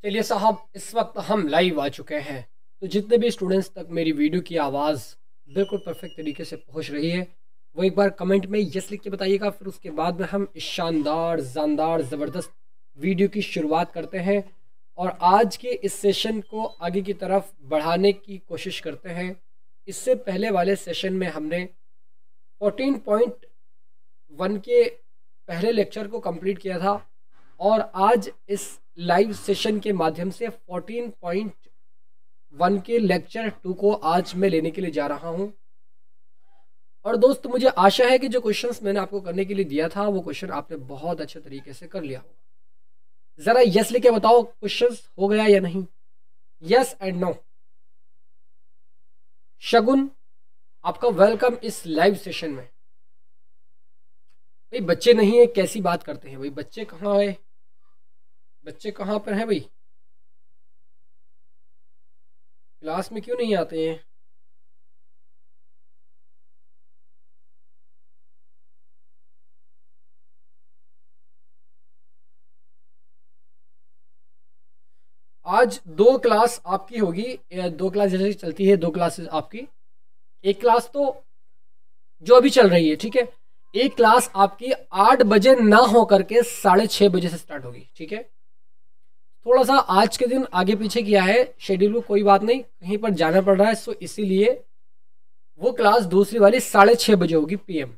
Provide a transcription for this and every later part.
चलिए साहब, इस वक्त हम लाइव आ चुके हैं। तो जितने भी स्टूडेंट्स तक मेरी वीडियो की आवाज़ बिल्कुल परफेक्ट तरीके से पहुंच रही है, वो एक बार कमेंट में यस लिख के बताइएगा। फिर उसके बाद में हम इस शानदार जानदार ज़बरदस्त वीडियो की शुरुआत करते हैं और आज के इस सेशन को आगे की तरफ बढ़ाने की कोशिश करते हैं। इससे पहले वाले सेशन में हमने 14.1 के पहले लेक्चर को कंप्लीट किया था और आज इस लाइव सेशन के माध्यम से 14.1 के लेक्चर 2 को आज मैं लेने के लिए जा रहा हूं। और दोस्त, मुझे आशा है कि जो क्वेश्चंस मैंने आपको करने के लिए दिया था वो क्वेश्चन आपने बहुत अच्छे तरीके से कर लिया होगा। ज़रा यस लिख के बताओ, क्वेश्चंस हो गया या नहीं? Yes and no. शगुन, आपका वेलकम इस लाइव सेशन में। भाई बच्चे नहीं है, कैसी बात करते हैं भाई? बच्चे कहाँ है? बच्चे कहाँ पर हैं भाई? क्लास में क्यों नहीं आते हैं? आज 2 क्लास आपकी होगी, 2 क्लास जैसे चलती है, 2 क्लासेस आपकी। एक क्लास तो जो अभी चल रही है, ठीक है। एक क्लास आपकी 8 बजे ना हो करके 6:30 बजे से स्टार्ट होगी, ठीक है। थोड़ा सा आज के दिन आगे पीछे किया है शेड्यूल को, कोई बात नहीं, कहीं पर जाना पड़ रहा है, सो इसीलिए वो क्लास दूसरी वाली 6:30 बजे होगी PM।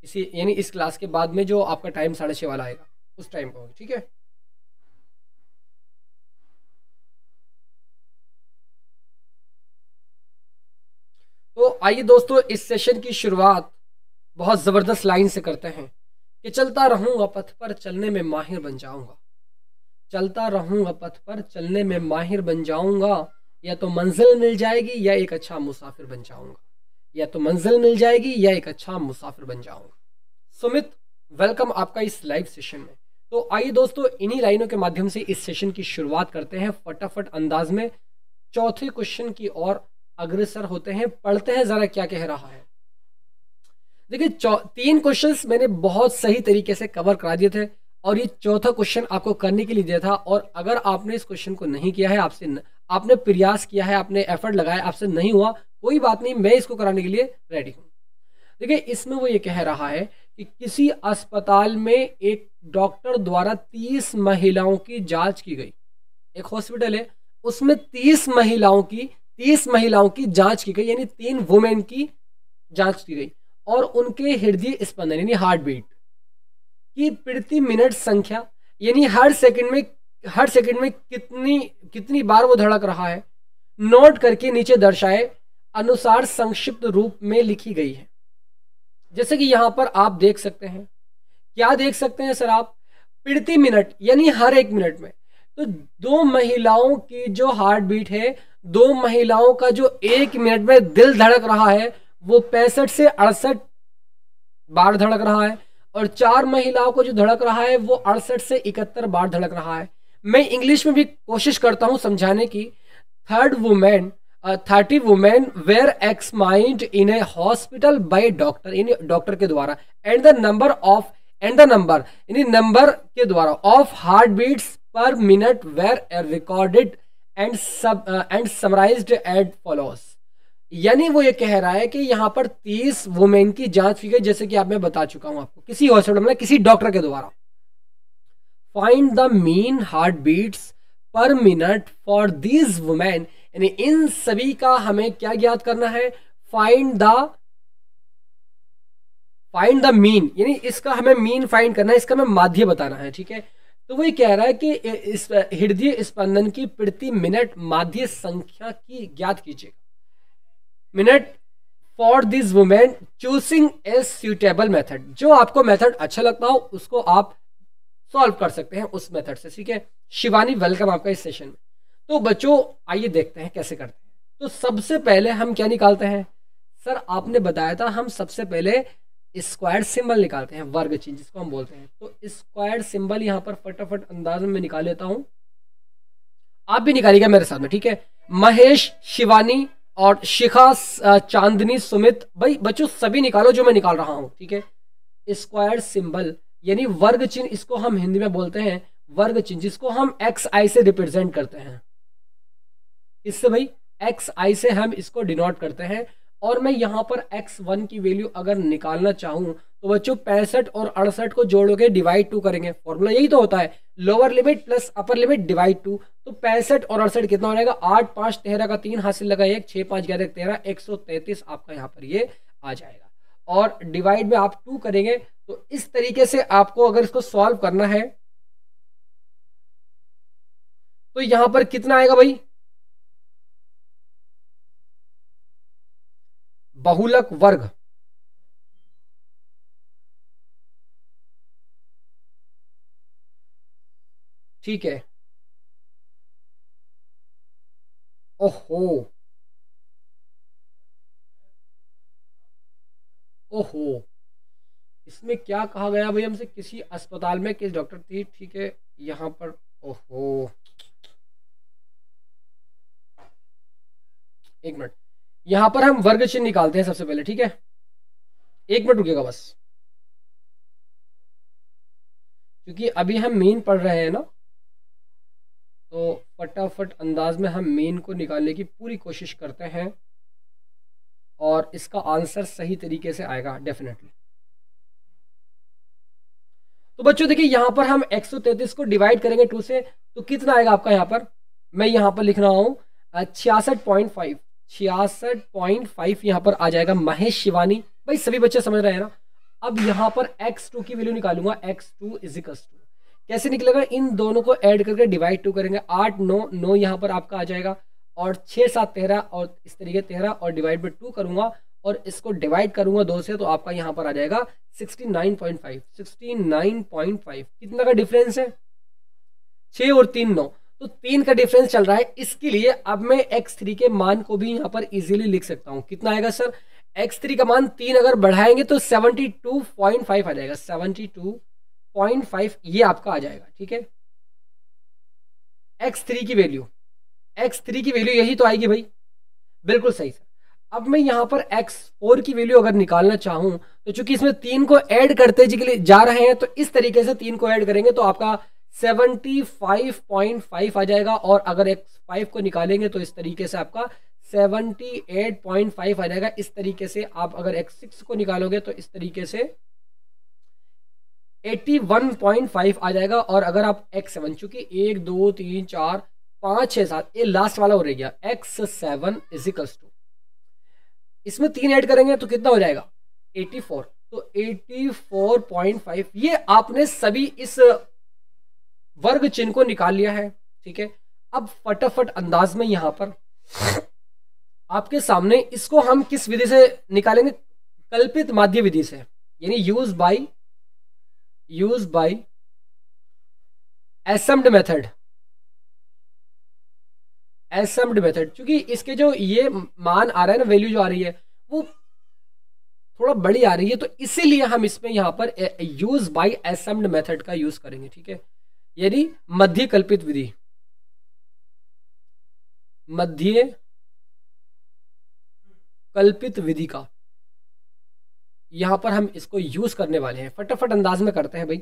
इसी यानी इस क्लास के बाद में जो आपका टाइम 6:30 वाला आएगा उस टाइम पर होगी, ठीक है। तो आइए दोस्तों, इस सेशन की शुरुआत बहुत ज़बरदस्त लाइन से करते हैं कि चलता रहूँगा पथ पर चलने में माहिर बन जाऊँगा। चलता रहूँगा पथ पर चलने में माहिर बन जाऊँगा, या तो मंजिल मिल जाएगी या एक अच्छा मुसाफिर बन जाऊँगा। या तो मंजिल मिल जाएगी या एक अच्छा मुसाफिर बन जाऊँगा। सुमित, वेलकम आपका इस लाइव सेशन में। तो आइए दोस्तों, इन्हीं लाइनों के माध्यम से इस सेशन की शुरुआत करते हैं। फटाफट अंदाज में चौथे क्वेश्चन की ओर अग्रसर होते हैं, पढ़ते हैं ज़रा क्या कह रहा है। देखिए, 3 क्वेश्चंस मैंने बहुत सही तरीके से कवर करा दिए थे और ये चौथा क्वेश्चन आपको करने के लिए दिया था। और अगर आपने इस क्वेश्चन को नहीं किया है, आपने प्रयास किया है, आपने एफर्ट लगाया, आपसे नहीं हुआ, कोई बात नहीं, मैं इसको कराने के लिए रेडी हूँ। देखिए, इसमें वो ये कह रहा है कि किसी अस्पताल में एक डॉक्टर द्वारा 30 महिलाओं की जांच की गई। एक हॉस्पिटल है, उसमें 30 महिलाओं की जांच की गई, यानी 3 वुमेन की जांच की गई और उनके हृदय स्पंदन यानी हार्ट बीट की प्रति मिनट संख्या, यानी हर सेकंड में कितनी बार वो धड़क रहा है, नोट करके नीचे दर्शाए अनुसार संक्षिप्त रूप में लिखी गई है। जैसे कि यहां पर आप देख सकते हैं, क्या देख सकते हैं सर आप? प्रति मिनट यानी हर 1 मिनट में। तो 2 महिलाओं की जो हार्ट बीट है, 2 महिलाओं का जो 1 मिनट में दिल धड़क रहा है, वो 65 से 68 बार धड़क रहा है। और 4 महिलाओं को जो धड़क रहा है वो 68 से 71 बार धड़क रहा है। मैं इंग्लिश में भी कोशिश करता हूं समझाने की। 30 women were examined in a hospital by doctor, in doctor के द्वारा, एंड द नंबर के द्वारा of heart beats per minute were recorded and summarised at follows. यानी वो ये कह रहा है कि यहाँ पर 30 वुमेन की जांच की गई, जैसे कि मैं बता चुका हूं आपको, किसी हॉस्पिटल में किसी डॉक्टर के द्वारा। Find the mean heart beats per minute for these women, यानी इन सभी का हमें क्या ज्ञात करना है? फाइंड द मीन, यानी इसका हमें मीन फाइंड करना है, इसका हमें माध्य बताना है, ठीक है। तो वो ये कह रहा है कि इस हृदय स्पंदन की प्रति मिनट माध्य संख्या की ज्ञात कीजिएगा। Minute for this women choosing a suitable method, जो आपको मेथड अच्छा लगता हो उसको आप सॉल्व कर सकते हैं उस मेथड से, ठीक है। शिवानी, वेलकम आपका इस सेशन में। तो बच्चों, आइए देखते हैं कैसे करते हैं। तो सबसे पहले हम क्या निकालते हैं? सर आपने बताया था हम सबसे पहले स्क्वायर सिंबल निकालते हैं, वर्ग चिन्ह जिसको हम बोलते हैं। तो स्क्वायर सिंबल यहाँ पर फटाफट अंदाज में निकाल लेता हूं, आप भी निकालिएगा मेरे साथ में, ठीक है। महेश, शिवानी और शिखा, चांदनी, सुमित, भाई बच्चों सभी निकालो जो मैं निकाल रहा हूं, ठीक है। स्क्वायर सिंबल यानी वर्ग चिन्ह, इसको हम हिंदी में बोलते हैं वर्ग चिन्ह, जिसको हम एक्स आई से रिप्रेजेंट करते हैं। इससे भाई एक्स आई से हम इसको डिनोट करते हैं। और मैं यहाँ पर x1 की वैल्यू अगर निकालना चाहूँ तो बच्चों 65 और 68 को जोड़ोगे डिवाइड 2 करेंगे, फॉर्मूला यही तो होता है, lower limit plus upper limit divide 2। तो 65 और 68 कितना हो जाएगा, 8 5 13 का 3 हासिल लगा 1, 6 5 11 13, 133 आपका यहाँ पर ये आ जाएगा। और डिवाइड में आप 2 करेंगे। तो इस तरीके से आपको अगर इसको सॉल्व करना है तो यहाँ पर कितना आएगा भाई, बहुलक वर्ग, ठीक है। ओहो, ओहो, इसमें क्या कहा गया भाई हमसे, किसी अस्पताल में किस डॉक्टर थी, ठीक है। यहाँ पर ओहो, एक मिनट, यहाँ पर हम वर्ग चिन्ह निकालते हैं सबसे पहले, ठीक है। एक मिनट रुकेगा बस, क्योंकि अभी हम मीन पढ़ रहे हैं ना, तो फटाफट अंदाज में हम मीन को निकालने की पूरी कोशिश करते हैं और इसका आंसर सही तरीके से आएगा डेफिनेटली। तो बच्चों देखिए, यहाँ पर हम 133 को डिवाइड करेंगे 2 से, तो कितना आएगा आपका, यहाँ पर मैं यहाँ पर लिख रहा हूँ 66.5, 66.5 यहाँ पर आ जाएगा। महेश शिवानी, भाई सभी बच्चे समझ रहे हैं ना। अब यहाँ पर x2 की वैल्यू निकालूंगा, x2 इजिकल्स टू कैसे निकलेगा, इन दोनों को ऐड करके डिवाइड 2 करेंगे, 8 9 9 यहाँ पर आपका आ जाएगा, और 6 7 13 और इस तरीके 13 और डिवाइड में 2 करूंगा और इसको डिवाइड करूंगा 2 से, तो आपका यहाँ पर आ जाएगा 69.5, 69.5। कितना का डिफरेंस है, 6 और 3 9, तो 3 का डिफरेंस चल रहा है। इसके लिए अब मैं x3 के मान को भी यहाँ पर इजीली लिख सकता हूँ। कितना आएगा सर, x3 का मान 3 अगर बढ़ाएंगे तो 72.5 आ जाएगा, 72.5 ये आपका आ जाएगा, ठीक है। x3 की वैल्यू, x3 की वैल्यू यही तो आएगी भाई, बिल्कुल सही सर। अब मैं यहाँ पर x4 की वैल्यू अगर निकालना चाहूँ तो चूंकि इसमें 3 को ऐड करते जा रहे हैं, तो इस तरीके से 3 को ऐड करेंगे तो आपका 75.5 आ जाएगा। और अगर x5 को निकालेंगे तो इस तरीके से आपका 78.5 आ जाएगा। इस तरीके से आप अगर x6 को निकालोगे तो इस तरीके से 81.5 आ जाएगा। और अगर आप x7, चूंकि 1 2 3 4 5 6 7 ये लास्ट वाला हो रह गया, x7 इजिकल्स टू, इसमें 3 ऐड करेंगे तो कितना हो जाएगा 84, तो 84.5 ये आपने सभी इस वर्ग चिन्ह को निकाल लिया है, ठीक है। अब फटाफट अंदाज में यहां पर आपके सामने इसको हम किस विधि से निकालेंगे, कल्पित माध्य विधि से, यानी यूज बाय एसम्ड मेथड, क्योंकि इसके जो ये मान आ रहा है ना, वैल्यू जो आ रही है वो थोड़ा बड़ी आ रही है, तो इसीलिए हम इसमें यहाँ पर यूज बाय एसम्ड मेथड का यूज करेंगे, ठीक है। यानी मध्य कल्पित विधि, मध्य कल्पित विधि का यहां पर हम इसको यूज करने वाले हैं। फटाफट अंदाज में करते हैं भाई।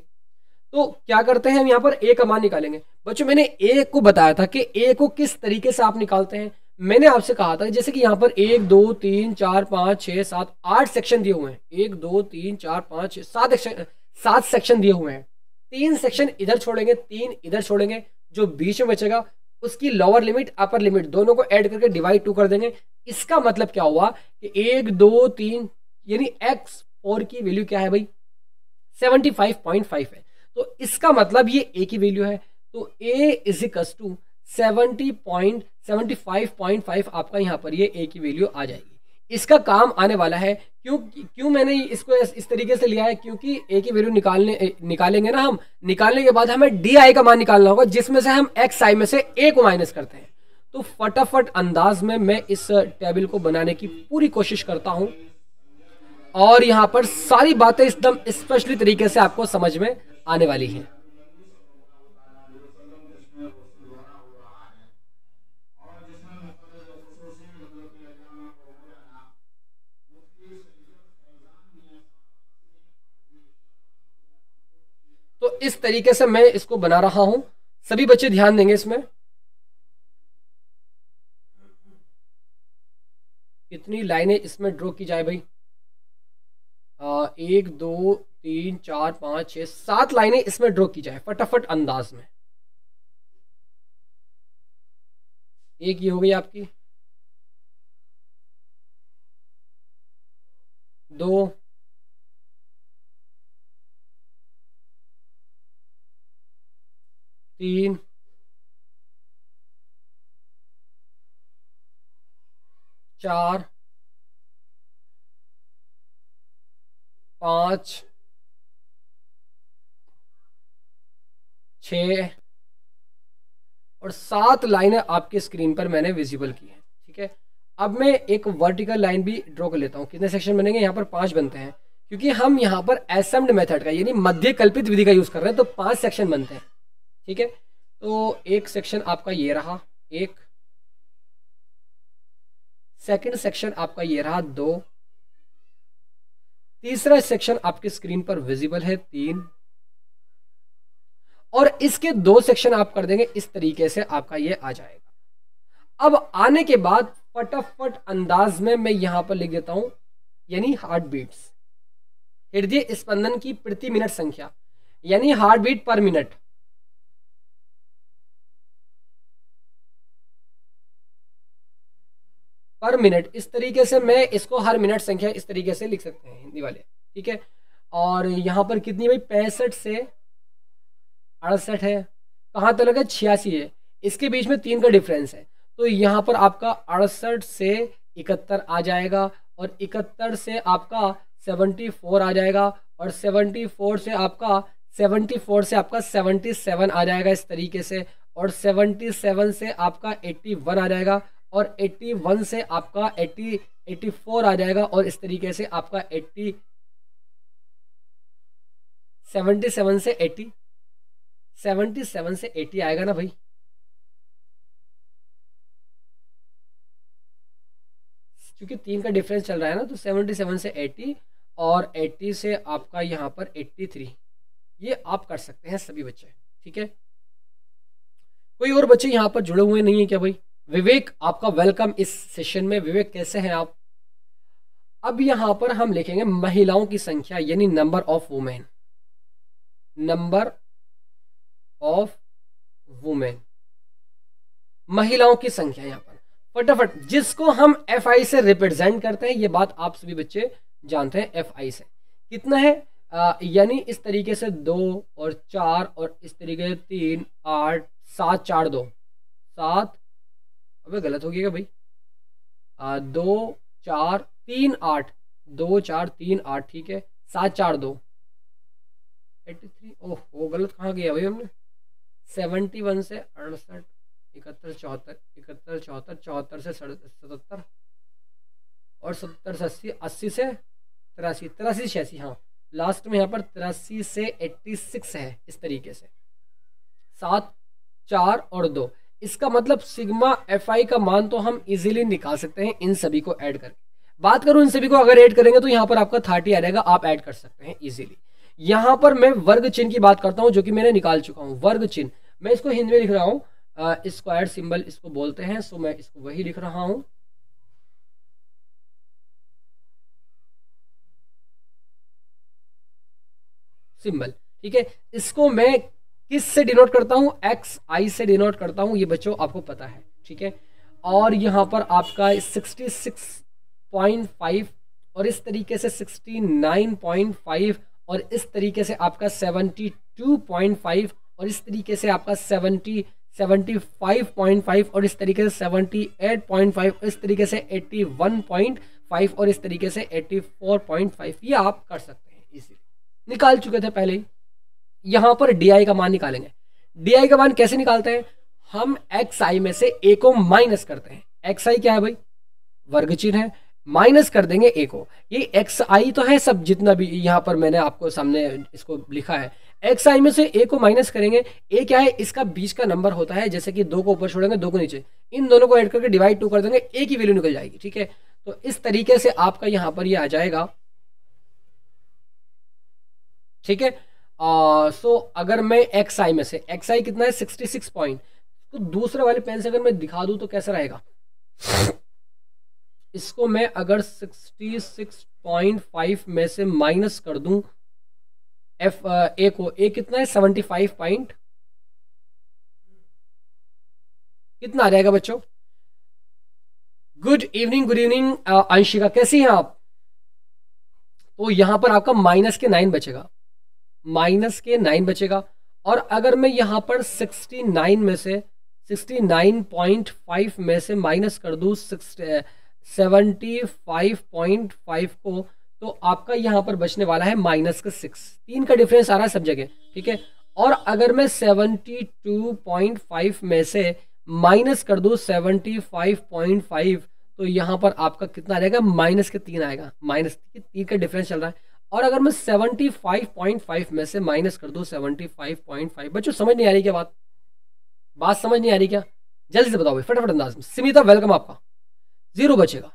तो क्या करते हैं, हम यहाँ पर ए का मान निकालेंगे। बच्चों मैंने ए को बताया था कि ए को किस तरीके से आप निकालते हैं। मैंने आपसे कहा था जैसे कि यहाँ पर 1 2 3 4 5 6 7 8 सेक्शन दिए हुए हैं, 1 2 3 4 5 6 7 सेक्शन दिए हुए हैं। 3 सेक्शन इधर छोड़ेंगे, 3 इधर छोड़ेंगे, जो बीच में बचेगा उसकी लोअर लिमिट अपर लिमिट दोनों को ऐड करके डिवाइड 2 कर देंगे। इसका मतलब क्या हुआ कि 1 2 3 यानी x4 की वैल्यू क्या है भाई 75.5 है। तो इसका मतलब ये ए की वैल्यू है, तो ए इज इक्वल्स टू 75.5 आपका यहाँ पर ये ए की वैल्यू आ जाएगी। इसका काम आने वाला है। क्यों मैंने इसको इस तरीके से लिया है, क्योंकि ए की वैल्यू निकालेंगे ना हम, निकालने के बाद हमें डी आई का मान निकालना होगा, जिसमें से हम एक्स आई में से ए को माइनस करते हैं। तो फटाफट अंदाज में मैं इस टेबल को बनाने की पूरी कोशिश करता हूं और यहाँ पर सारी बातें एकदम स्पष्ट तरीके से आपको समझ में आने वाली हैं। तो इस तरीके से मैं इसको बना रहा हूं, सभी बच्चे ध्यान देंगे इसमें। कितनी लाइनें इसमें ड्रॉ की जाए भाई? 1 2 3 4 5 6 7 लाइनें इसमें ड्रॉ की जाए फटाफट अंदाज में। एक ये हो गई आपकी, 2, 3, 4, 5, 6 और 7 लाइनें आपके स्क्रीन पर मैंने विजिबल की है। ठीक है, अब मैं एक वर्टिकल लाइन भी ड्रॉ कर लेता हूँ। कितने सेक्शन बनेंगे? यहाँ पर 5 बनते हैं, क्योंकि हम यहाँ पर एसेम्ड मेथड का यानी मध्य कल्पित विधि का यूज कर रहे हैं, तो 5 सेक्शन बनते हैं। ठीक है, तो एक सेक्शन आपका ये रहा, एक सेकंड सेक्शन आपका ये रहा, 2, तीसरा सेक्शन आपकी स्क्रीन पर विजिबल है, 3, और इसके 2 सेक्शन आप कर देंगे इस तरीके से, आपका ये आ जाएगा। अब आने के बाद फटाफट अंदाज में मैं यहां पर लिख देता हूं, यानी हार्ट बीट्स, हृदय स्पंदन की प्रति मिनट संख्या, यानी heart beat per minute. Per minute, इस तरीके से मैं इसको हर मिनट संख्या इस तरीके से लिख सकते हैं हिंदी वाले। ठीक है, और यहां पर कितनी भाई? 65 से 68 है, कहां तक है? 86 है, इसके बीच में 3 का डिफरेंस है, तो यहां पर आपका 68 से 71 आ जाएगा, और 71 से आपका 74 आ जाएगा, और 74 से आपका 77 आ जाएगा इस तरीके से, और 77 से आपका 81 आ जाएगा, और 81 से आपका 84 आ जाएगा, और इस तरीके से आपका 77 से 80 आएगा ना भाई? क्योंकि 3 का डिफरेंस चल रहा है ना, तो 77 से 80 और 80 से आपका यहाँ पर 83, ये आप कर सकते हैं सभी बच्चे। ठीक है, कोई और बच्चे यहाँ पर जुड़े हुए नहीं है क्या भाई? विवेक, आपका वेलकम इस सेशन में। विवेक, कैसे हैं आप? अब यहां पर हम लिखेंगे महिलाओं की संख्या, यानी number of women, number of women, महिलाओं की संख्या। यहां पर फटाफट, जिसको हम FI से रिप्रेजेंट करते हैं, ये बात आप सभी बच्चे जानते हैं, FI से कितना है, यानी इस तरीके से 2 और 4 और इस तरीके से 3, 8, 7, 4, 2, 7, अबे गलत हो गया भाई, 2, 4, 3, 8, 2, 4, 3, 8, ठीक है, 7, 4, 2, 83, ओह गलत कहाँ गया भाई हमने? 71 से 68, 71, 74, 71, 74, 74 से 77, और 70 से 80, 80 से 83, 83 से 86, हाँ लास्ट में यहाँ पर 83 से 86 है इस तरीके से, 7, 4 और 2। इसका मतलब सिग्मा FI का मान तो हम इजीली निकाल सकते हैं इन सभी को ऐड करके। बात करूं इन सभी को अगर ऐड करेंगे तो यहाँ पर आपका 30 आ जाएगा, आप ऐड कर सकते हैं इजीली। यहाँ पर मैं वर्ग चिन्ह की बात करता हूं जो कि मैंने निकाल चुका हूं। वर्ग चिन्ह मैं इसको हिंदी में लिख रहा हूं, स्क्वायर सिंबल इसको बोलते हैं, सो मैं इसको वही लिख रहा हूं। सिंबल, ठीक है, इसको मैं किस से डिनोट करता हूं? XI से डिनोट करता हूं, ये बच्चों आपको पता है, ठीक है। और यहाँ पर आपका 66.5 और इस तरीके से 69.5 और इस तरीके से आपका 72.5 और इस तरीके से आपका 75.5 और इस तरीके से 78.5, इस तरीके से 81.5 और इस तरीके से 84.5, ये आप कर सकते हैं इजीली, निकाल चुके थे पहले ही। यहां पर DI का मान निकालेंगे। DI का मान कैसे निकालते हैं? हम XI में से A को माइनस करते हैं। XI क्या है भाई? वर्ग चिन्ह है, माइनस कर देंगे A को। ये XI तो है सब जितना भी यहां पर मैंने आपको सामने इसको लिखा है। XI में से A को माइनस करेंगे। A क्या है? इसका बीच का नंबर होता है, जैसे कि 2 को ऊपर छोड़ेंगे 2 को नीचे, इन दोनों को ऐड करके डिवाइड 2 कर देंगे, A की वैल्यू निकल जाएगी, ठीक है। तो इस तरीके से आपका यहां पर ये आ जाएगा, ठीक है। सो अगर मैं एक्स आई में से, एक्स आई कितना है 66 पॉइंट, तो दूसरे वाले पेन से अगर मैं दिखा दूं तो कैसा रहेगा, इसको मैं अगर 66.5 में से माइनस कर दूं एफ ए को, ए कितना है 75 पॉइंट, कितना आ जाएगा बच्चों? गुड इवनिंग अंशिका, कैसी हैं आप? तो यहां पर आपका माइनस के 9 बचेगा, माइनस के 9 बचेगा। और अगर मैं यहां पर 69 में से 69.5 में से माइनस कर दूं 75.5 को, तो आपका यहां पर बचने वाला है माइनस का 6। 3 का डिफरेंस आ रहा है सब जगह, ठीक है। और अगर मैं 72.5 में से माइनस कर दूं 75.5, तो यहां पर आपका कितना आ जाएगा, माइनस के 3 आएगा, माइनस 3 का डिफरेंस चल रहा है। और अगर मैं 75.5 में से माइनस कर दूं 75.5, बच्चों समझ नहीं आ रही क्या बात समझ नहीं आ रही क्या? जल्दी से बताओ भाई, फटाफट अंदाज में। सिमिता वेलकम आपका, 0 बचेगा।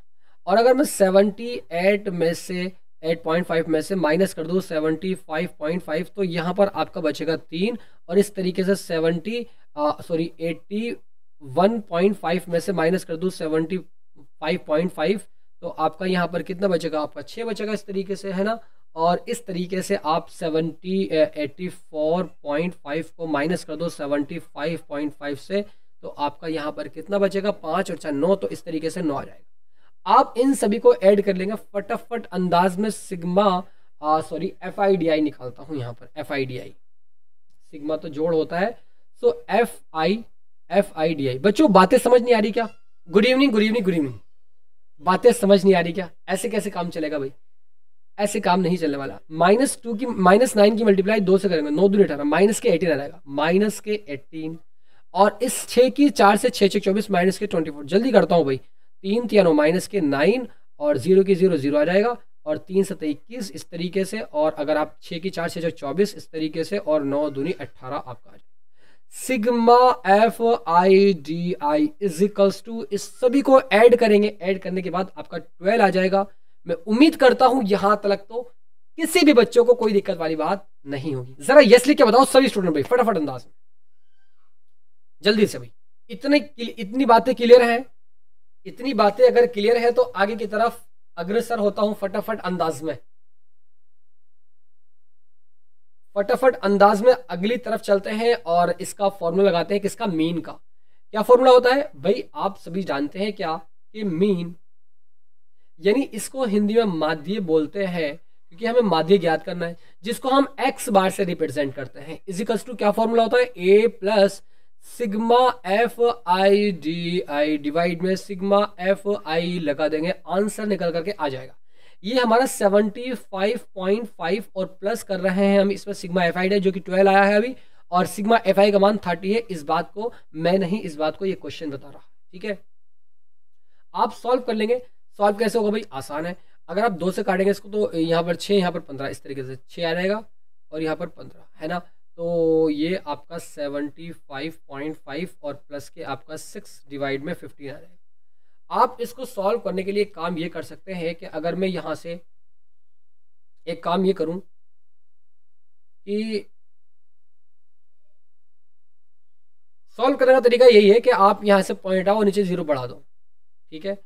और अगर मैं 78 में से 8.5 में से माइनस कर दूं 75.5, तो यहाँ पर आपका बचेगा 3। और इस तरीके से 81.5 में से माइनस कर दूं 75.5, तो आपका यहाँ पर कितना बचेगा, आपका 6 बचेगा, इस तरीके से, है ना। और इस तरीके से आप 84.5 को माइनस कर दो 75.5 से, तो आपका यहाँ पर कितना बचेगा, 5 और 4 9, तो इस तरीके से 9 आ जाएगा। आप इन सभी को ऐड कर लेंगे फटाफट अंदाज में। सिग्मा FIDI निकालता हूँ यहाँ पर, FIDI, सिग्मा तो जोड़ होता है, सो FIDI। बच्चों बातें समझ नहीं आ रही क्या? गुड इवनिंग, बातें समझ नहीं आ रही क्या? ऐसे कैसे काम चलेगा भाई, ऐसे काम नहीं चलने वाला। -2 की -9 की मल्टीप्लाई 2 से करेंगे, 9 दूनी 18, माइनस के 18 आ जाएगा, माइनस के 18। और इस 6 की 4 से 6 6 24, माइनस के 24। जल्दी करता हूँ भाई, 3 3 9, माइनस के 9, और 0 की 0 0 आ जाएगा, और 3 7 21, इस तरीके से। और अगर आप 6 की 4 6 24, इस तरीके से, और 9 दूनी 18 आपका आ जाएगा। सिग्मा FIDI इजिकल्स टू, इस सभी को ऐड करेंगे, ऐड करने के बाद आपका 12 आ जाएगा। मैं उम्मीद करता हूं यहां तक तो किसी भी बच्चों को कोई दिक्कत वाली बात नहीं होगी। जरा यस लिख के बताओ सभी स्टूडेंट भाई, फटाफट अंदाज में, जल्दी से भाई। इतनी बातें क्लियर हैं, इतनी बातें अगर क्लियर है तो आगे की तरफ अग्रसर होता हूं फटाफट अंदाज में, फटाफट अंदाज में अगली तरफ चलते हैं। और इसका फॉर्मूला लगाते हैं, किसका, मीन का। क्या फॉर्मूला होता है भाई, आप सभी जानते हैं क्या, कि मीन, यानी इसको हिंदी में माध्य बोलते हैं, क्योंकि हमें माध्य ज्ञात करना है, जिसको हम x बार से रिप्रेजेंट करते हैं। इजिकल्स टू क्या फॉर्मूला होता है, a plus sigma FIDI divide में सिग्मा FI लगा देंगे, आंसर निकल करके आ जाएगा। ये हमारा 75.5 और प्लस कर रहे हैं हम इसमें सिग्मा FIDI, जो कि 12 आया है अभी, और सिग्मा FI का मान 30 है। इस बात को मैं नहीं, इस बात को ये क्वेश्चन बता रहा है, ठीक है। आप सॉल्व कर लेंगे। सॉल्व कैसे होगा भाई, आसान है। अगर आप 2 से काटेंगे इसको, तो यहाँ पर 6, यहाँ पर 15, इस तरीके से 6 आ जाएगा, और यहाँ पर 15, है ना। तो ये आपका 75.5 और प्लस के आपका 6 डिवाइड में 15 आ जाएगा। आप इसको सॉल्व करने के लिए काम ये कर सकते हैं कि अगर मैं यहाँ से एक काम ये करूँ कि सॉल्व करने का तरीका यही है कि आप यहाँ से पॉइंट आओ, नीचे 0 बढ़ा दो, ठीक है।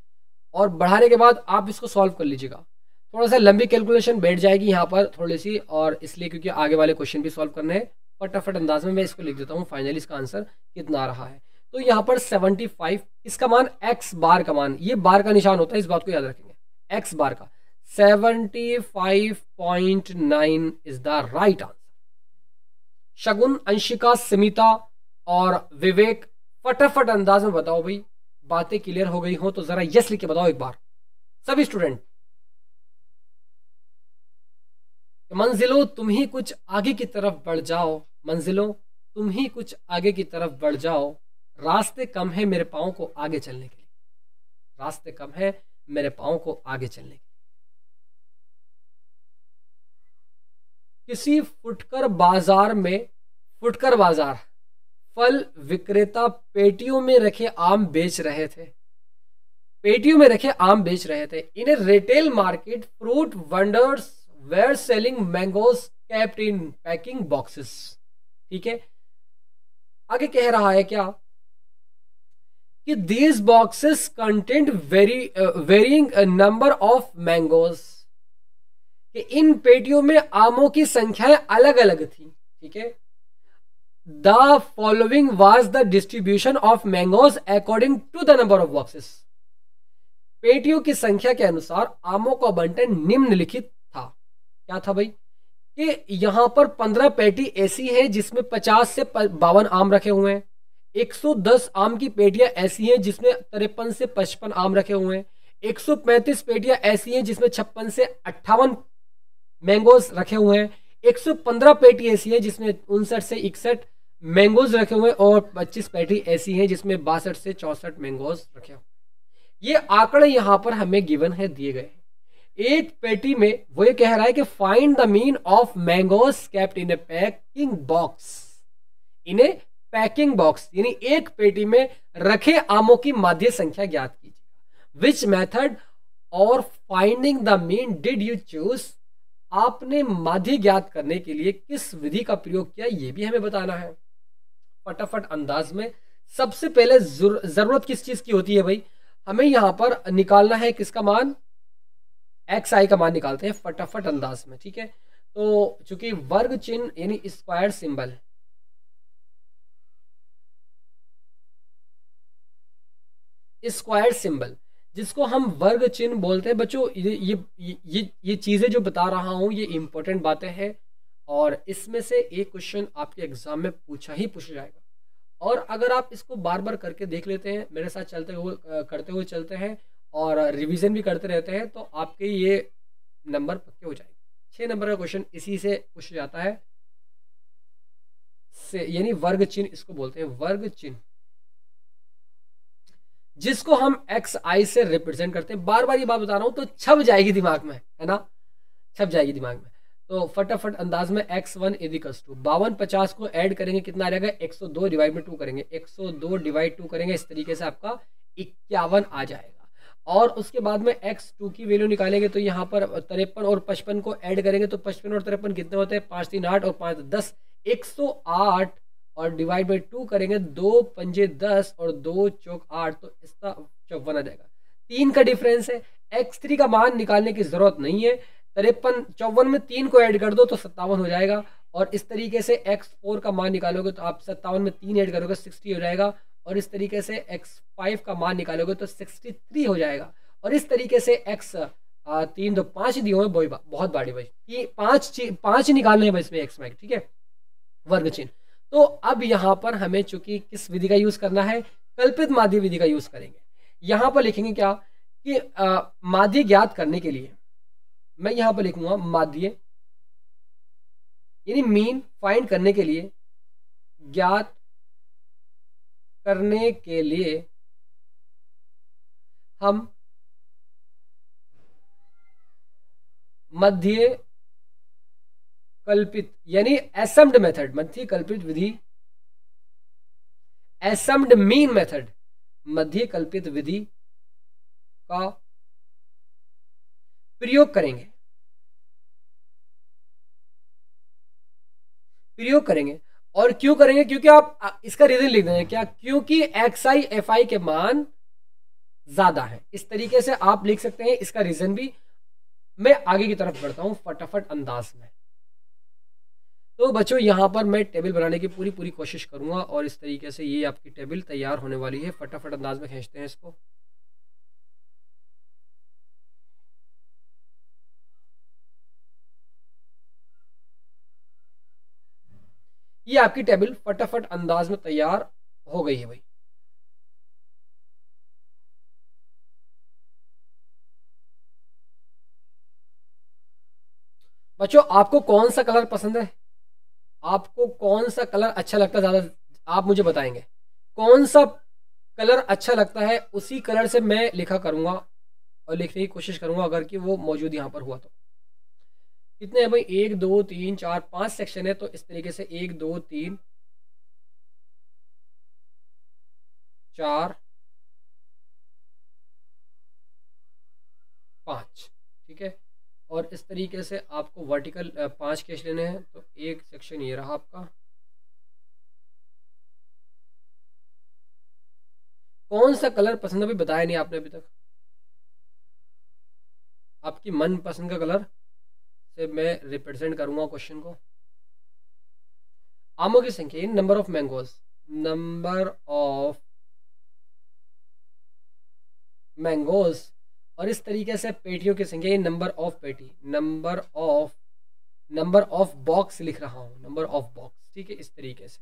और बढ़ाने के बाद आप इसको सॉल्व कर लीजिएगा। थोड़ा सा लंबी कैलकुलेशन बैठ जाएगी यहाँ पर थोड़ी सी, और इसलिए क्योंकि आगे वाले क्वेश्चन भी सॉल्व करने हैं। फटाफट अंदाज में मैं इसको लिख देता हूँ, फाइनली इसका आंसर कितना आ रहा है। तो यहाँ पर 75, इसका मान x बार का मान, ये बार का निशान होता है, इस बात को याद रखेंगे, x बार का 75.9 इज द राइट आंसर। शगुन, अंशिका, स्मिता और विवेक, फटाफट अंदाज में बताओ भाई, बातें क्लियर हो गई हो तो जरा यस लिख के बताओ एक बार सभी स्टूडेंट। मंजिलों तुम ही कुछ आगे की तरफ बढ़ जाओ, मंजिलों तुम ही कुछ आगे की तरफ बढ़ जाओ, रास्ते कम है मेरे पाँव को आगे चलने के लिए, रास्ते कम है मेरे पाँव को आगे चलने के लिए। किसी फुटकर बाजार में, फुटकर बाजार, फल विक्रेता पेटियों में रखे आम बेच रहे थे, पेटियों में रखे आम बेच रहे थे। In a retail market fruit vendors were selling mangoes capped in packing boxes. ठीक है, आगे कह रहा है क्या कि these boxes content varying number of mangoes, कि इन पेटियों में आमों की संख्याएं अलग अलग थी। ठीक है, the following was the distribution of mangoes according to the number of boxes. पेटियों की संख्या के अनुसार आमों का बंटन निम्नलिखित था। क्या था भाई, कि यहां पर 15 पेटी ऐसी है जिसमें 50 से 52 आम रखे हुए हैं। 110 आम की पेटियां ऐसी हैं जिसमें 53 से 55 आम रखे हुए हैं। 135 पेटियां ऐसी हैं जिसमें 56 से 58 मैंगोज रखे हुए हैं। 115 पेटी ऐसी है जिसमें 59 से 61 मैंगोज रखे हुए हैं, और 25 पेटी ऐसी हैं जिसमें 62 से 64 मैंगोज रखे हुए। ये आंकड़े यहां पर हमें गिवन है, दिए गए हैं। एक पेटी में वो ये कह रहा है कि find the mean of mangoes kept in A packing box, in A packing box, यानी एक पेटी में रखे आमों की माध्य संख्या ज्ञात कीजिएगा। विच मेथड और finding the mean did you choose, आपने माध्य ज्ञात करने के लिए किस विधि का प्रयोग किया, यह भी हमें बताना है फटाफट अंदाज में। सबसे पहले जरूरत किस चीज की होती है भाई, हमें यहां पर निकालना है किसका मान, एक्स आई का मान निकालते हैं फटाफट अंदाज में। ठीक है, तो चूंकि वर्ग चिन्ह यानी स्क्वायर सिंबल, स्क्वायर सिंबल जिसको हम वर्ग चिन्ह बोलते हैं बच्चों, ये चीजें जो बता रहा हूं ये इंपॉर्टेंट बातें हैं, और इसमें से एक क्वेश्चन आपके एग्जाम में पूछा जाएगा। और अगर आप इसको बार बार करके देख लेते हैं, मेरे साथ करते हुए चलते हैं और रिवीजन भी करते रहते हैं, तो आपके ये नंबर पक्के हो जाएंगे। 6 नंबर का क्वेश्चन इसी से पूछा जाता है, यानी वर्ग चिन्ह इसको बोलते हैं, वर्ग चिन्ह जिसको हम एक्स आई से रिप्रेजेंट करते हैं। बार बार ये बात बता रहा हूं तो छप जाएगी दिमाग में, है ना, छप जाएगी दिमाग में। तो फटाफट अंदाज में x1 इजिकल्स टू 52 50 को ऐड करेंगे कितना आ जाएगा, 102 डिवाइड में 2 करेंगे, 102 डिवाइड 2 करेंगे, इस तरीके से आपका 51 आ जाएगा। और उसके बाद में x2 की वैल्यू निकालेंगे तो यहाँ पर 53 और 55 को ऐड करेंगे तो 55 और 53 कितने होते हैं, 5 3 8 और 5 10, 108 और डिवाइड बाई 2 करेंगे, 2 पंजे 10 और 2 चौक 8, तो इसका 54 आ जाएगा। 3 का डिफरेंस है, x3 का मान निकालने की जरूरत नहीं है, 54 में 3 को ऐड कर दो तो 57 हो जाएगा। और इस तरीके से x4 का मान निकालोगे तो आप 57 में 3 ऐड करोगे 60 हो जाएगा। और इस तरीके से x5 का मान निकालोगे तो 63 हो जाएगा। और इस तरीके से x3 तो 5 दिए हुए, बहुत बड़ी भाई, 5 निकालने हैं इसमें x में। ठीक है, वर्ग चिन्ह। तो अब यहां पर हमें चूंकि किस विधि का यूज करना है, कल्पित माध्य विधि का यूज करेंगे। यहां पर लिखेंगे क्या कि माध्य ज्ञात करने के लिए मैं यहां पर लिखूंगा माध्य, यानी मीन फाइंड करने के लिए, ज्ञात करने के लिए हम मध्य कल्पित यानी एसम्ड मेथड, मध्य कल्पित विधि, एसम्ड मीन मेथड, मध्य कल्पित विधि का प्रयोग करेंगे। और क्यों करेंगे, क्योंकि आप इसका रीजन लिख देंगे क्या, क्योंकि एक्स आई एफ आई के मान ज्यादा है। इस तरीके से आप लिख सकते हैं, इसका रीजन भी। मैं आगे की तरफ बढ़ता हूं फटाफट अंदाज में। तो बच्चों यहां पर मैं टेबल बनाने की पूरी कोशिश करूंगा, और इस तरीके से ये आपकी टेबल तैयार होने वाली है। फटाफट अंदाज में खींचते हैं इसको। ये आपकी टेबल फटाफट अंदाज में तैयार हो गई है भाई। बच्चों आपको कौन सा कलर पसंद है, आपको कौन सा कलर अच्छा लगता है ज्यादा, आप मुझे बताएंगे कौन सा कलर अच्छा लगता है, उसी कलर से मैं लिखा करूंगा और लिखने की कोशिश करूंगा, अगर कि वो मौजूद यहां पर हुआ तो। कितने हैं भाई, 1 2 3 4 5 सेक्शन है, तो इस तरीके से 1 2 3 4 5, ठीक है। और इस तरीके से आपको वर्टिकल 5 केस लेने हैं। तो एक सेक्शन ये रहा आपका। कौन सा कलर पसंद है, अभी बताया नहीं आपने अभी तक। आपकी मनपसंद का कलर से मैं रिप्रेजेंट करूंगा क्वेश्चन को। आमों की संख्या in number of mangoes, number of mangoes, और इस तरीके से पेटियों की संख्या इन नंबर ऑफ पेटी, नंबर ऑफ बॉक्स लिख रहा हूँ, नंबर ऑफ बॉक्स। ठीक है, इस तरीके से।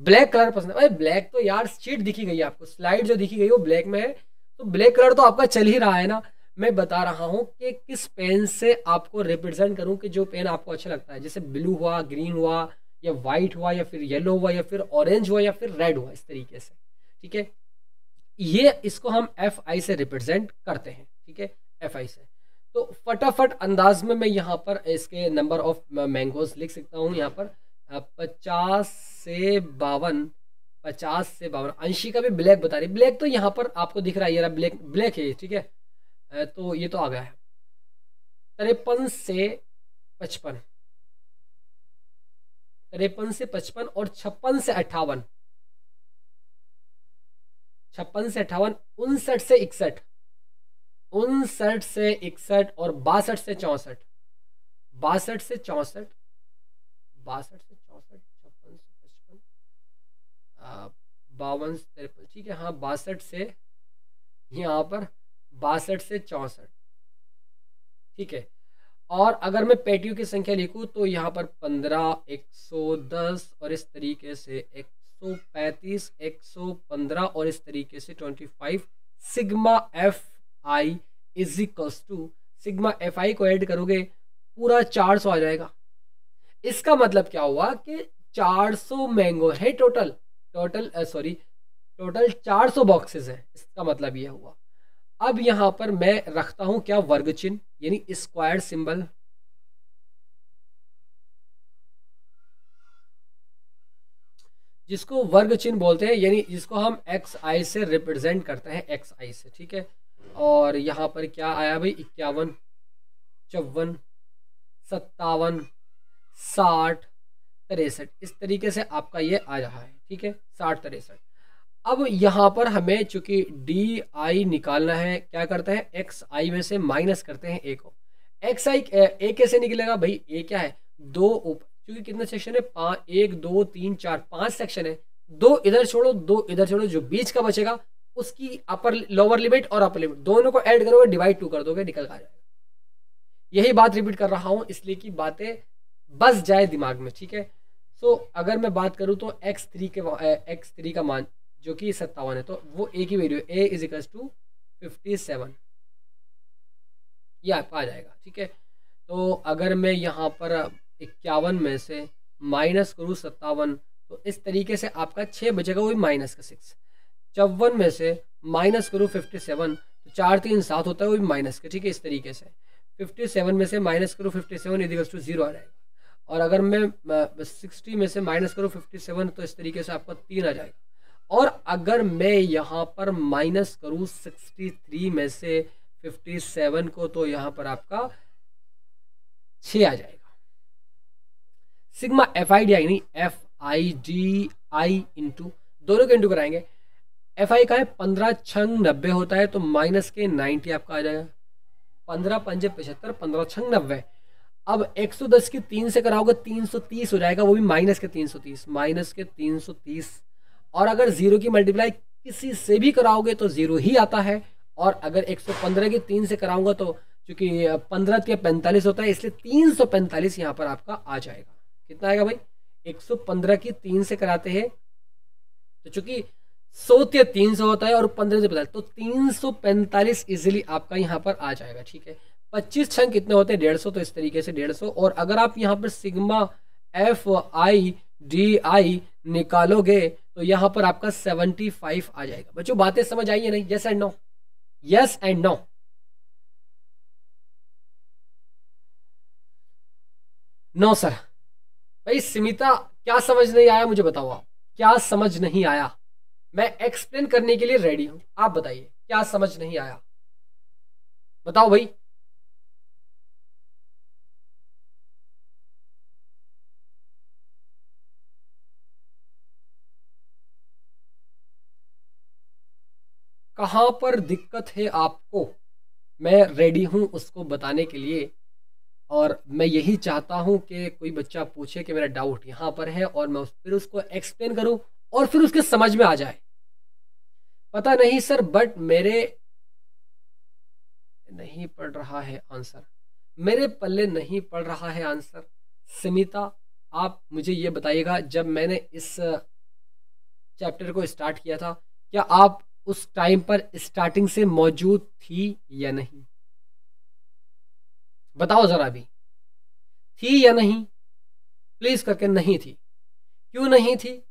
ब्लैक कलर पसंद है, ब्लैक तो यार शीट दिखी गई है आपको, स्लाइड जो दिखी गई वो ब्लैक में है, तो ब्लैक कलर तो आपका चल ही रहा है ना। मैं बता रहा हूँ कि किस पेन से आपको रिप्रेजेंट करूँ, कि जो पेन आपको अच्छा लगता है, जैसे ब्लू हुआ, ग्रीन हुआ, या वाइट हुआ, या फिर येलो हुआ, या फिर ऑरेंज हुआ, या फिर रेड हुआ, इस तरीके से। ठीक है, ये इसको हम एफ आई से रिप्रेजेंट करते हैं। ठीक है, एफ आई से। तो फटाफट अंदाज में मैं यहाँ पर इसके नंबर ऑफ मैंगोज लिख सकता हूँ। यहाँ पर 50 से 52, 50 से 52। अंशी का भी ब्लैक बता रही, ब्लैक तो यहाँ पर आपको दिख रहा है, ये ब्लैक ब्लैक है। ठीक है, तो ये तो आ गया है। 53 से 55, 53 से 55 और 56 से 58, 56 से 58, 59 से 61, 59 से 61 और 62 से 64, 62 से 64, 62 से 64, 56 से 55, 52 से 53। ठीक है, हाँ 62 से, यहाँ पर 62 से 64। ठीक है, और अगर मैं पेटियों की संख्या लिखूं तो यहाँ पर 15, 110 और इस तरीके से 135, 115 और इस तरीके से 25। Sigma F i is equals to, sigma F i को ऐड करोगे पूरा 400 आ जाएगा। इसका मतलब क्या हुआ कि 400 मैंगो है टोटल, टोटल 400 बॉक्सेस है, इसका मतलब यह हुआ। अब यहां पर मैं रखता हूं क्या, वर्ग चिन्ह, यानी स्क्वायर सिंबल। जिसको वर्ग चिन्ह बोलते हैं, यानी जिसको हम एक्स आई से रिप्रेजेंट करते हैं, एक्स आई से। ठीक है, और यहां पर क्या आया भाई, 51, 54, 57, 60, 63, इस तरीके से आपका ये आ रहा है। ठीक है, 60, 63। अब यहाँ पर हमें चूंकि डी आई निकालना है, क्या करते हैं, एक्स आई में से माइनस करते हैं ए को। एक्स आई ए कैसे निकलेगा भाई, ए क्या है, दो ऊपर, क्योंकि कितने सेक्शन है, 1 2 3 4 5 सेक्शन है, 2 इधर छोड़ो 2 इधर छोड़ो, जो बीच का बचेगा उसकी अपर लोअर लिमिट और अपर लिमिट दोनों को ऐड करोगे, डिवाइड 2 कर दोगे, निकल आ जाएगा। यही बात रिपीट कर रहा हूं इसलिए कि बातें बस जाए दिमाग में। ठीक है, सो अगर मैं बात करूं तो x3 का मान जो कि 57 है, तो वो ए की value a is equal to 57, ये आपका आ जाएगा। ठीक है, तो अगर मैं यहाँ पर 51 में से माइनस करूँ 57, तो इस तरीके से आपका 6 बचेगा, वही माइनस का 6। 54 में से माइनस करूँ 57, तो 4 3 7 होता है, वही माइनस का। ठीक है, इस तरीके से 57 में से माइनस करूँ 57 इज इक्वल टू 0 आ जाएगा। और अगर मैं 60 में से माइनस करूँ 57, तो इस तरीके से आपका 3 आ जाएगा। और अगर मैं यहाँ पर माइनस करूँ 63 में से 57 को, तो यहाँ पर आपका 6 आ जाएगा। Sigma F I D I, नहीं F I D I into, दोनों के इंटू कराएंगे। एफ आई का है 15 छंग 90 होता है, तो माइनस के 90 आपका आ जाएगा। 15 पंजे 75, 15 छंग 90। अब 110 की 3 से कराओगे 330 हो जाएगा, वो भी माइनस के 330, माइनस के 330। और अगर 0 की मल्टीप्लाई किसी से भी कराओगे तो 0 ही आता है। और अगर 115 की 3 से कराऊंगा तो चूंकि 15 के 45 होता है, इसलिए 345 यहाँ पर आपका आ जाएगा। कितना आएगा भाई, 115 की 3 से कराते हैं तो चूंकि 100 के 300 होता है और 15 से 45, तो 345 इजिली आपका यहाँ पर आ जाएगा। ठीक है, 25 छंग कितने होते हैं, 150, तो इस तरीके से 150। और अगर आप यहाँ पर सिग्मा एफ आई डी आई निकालोगे तो यहाँ पर आपका 75 आ जाएगा। बच्चों बातें समझ आई है नहीं, yes and no, yes and no. No sir, भाई स्मिता क्या समझ नहीं आया मुझे बताओ, आप क्या समझ नहीं आया, मैं एक्सप्लेन करने के लिए रेडी हूं, आप बताइए क्या समझ नहीं आया, बताओ भाई। कहाँ पर दिक्कत है आपको, मैं रेडी हूँ उसको बताने के लिए। और मैं यही चाहता हूँ कि कोई बच्चा पूछे कि मेरा डाउट यहाँ पर है और मैं फिर उसको एक्सप्लेन करूँ और फिर उसके समझ में आ जाए। पता नहीं सर, बट मेरे नहीं पढ़ रहा है आंसर, मेरे पल्ले नहीं पढ़ रहा है आंसर। स्मिता, आप मुझे ये बताइएगा, जब मैंने इस चैप्टर को स्टार्ट किया था, क्या आप उस टाइम पर स्टार्टिंग से मौजूद थी या नहीं? बताओ जरा भी, थी या नहीं? प्लीज करके नहीं थी। क्यों नहीं थी?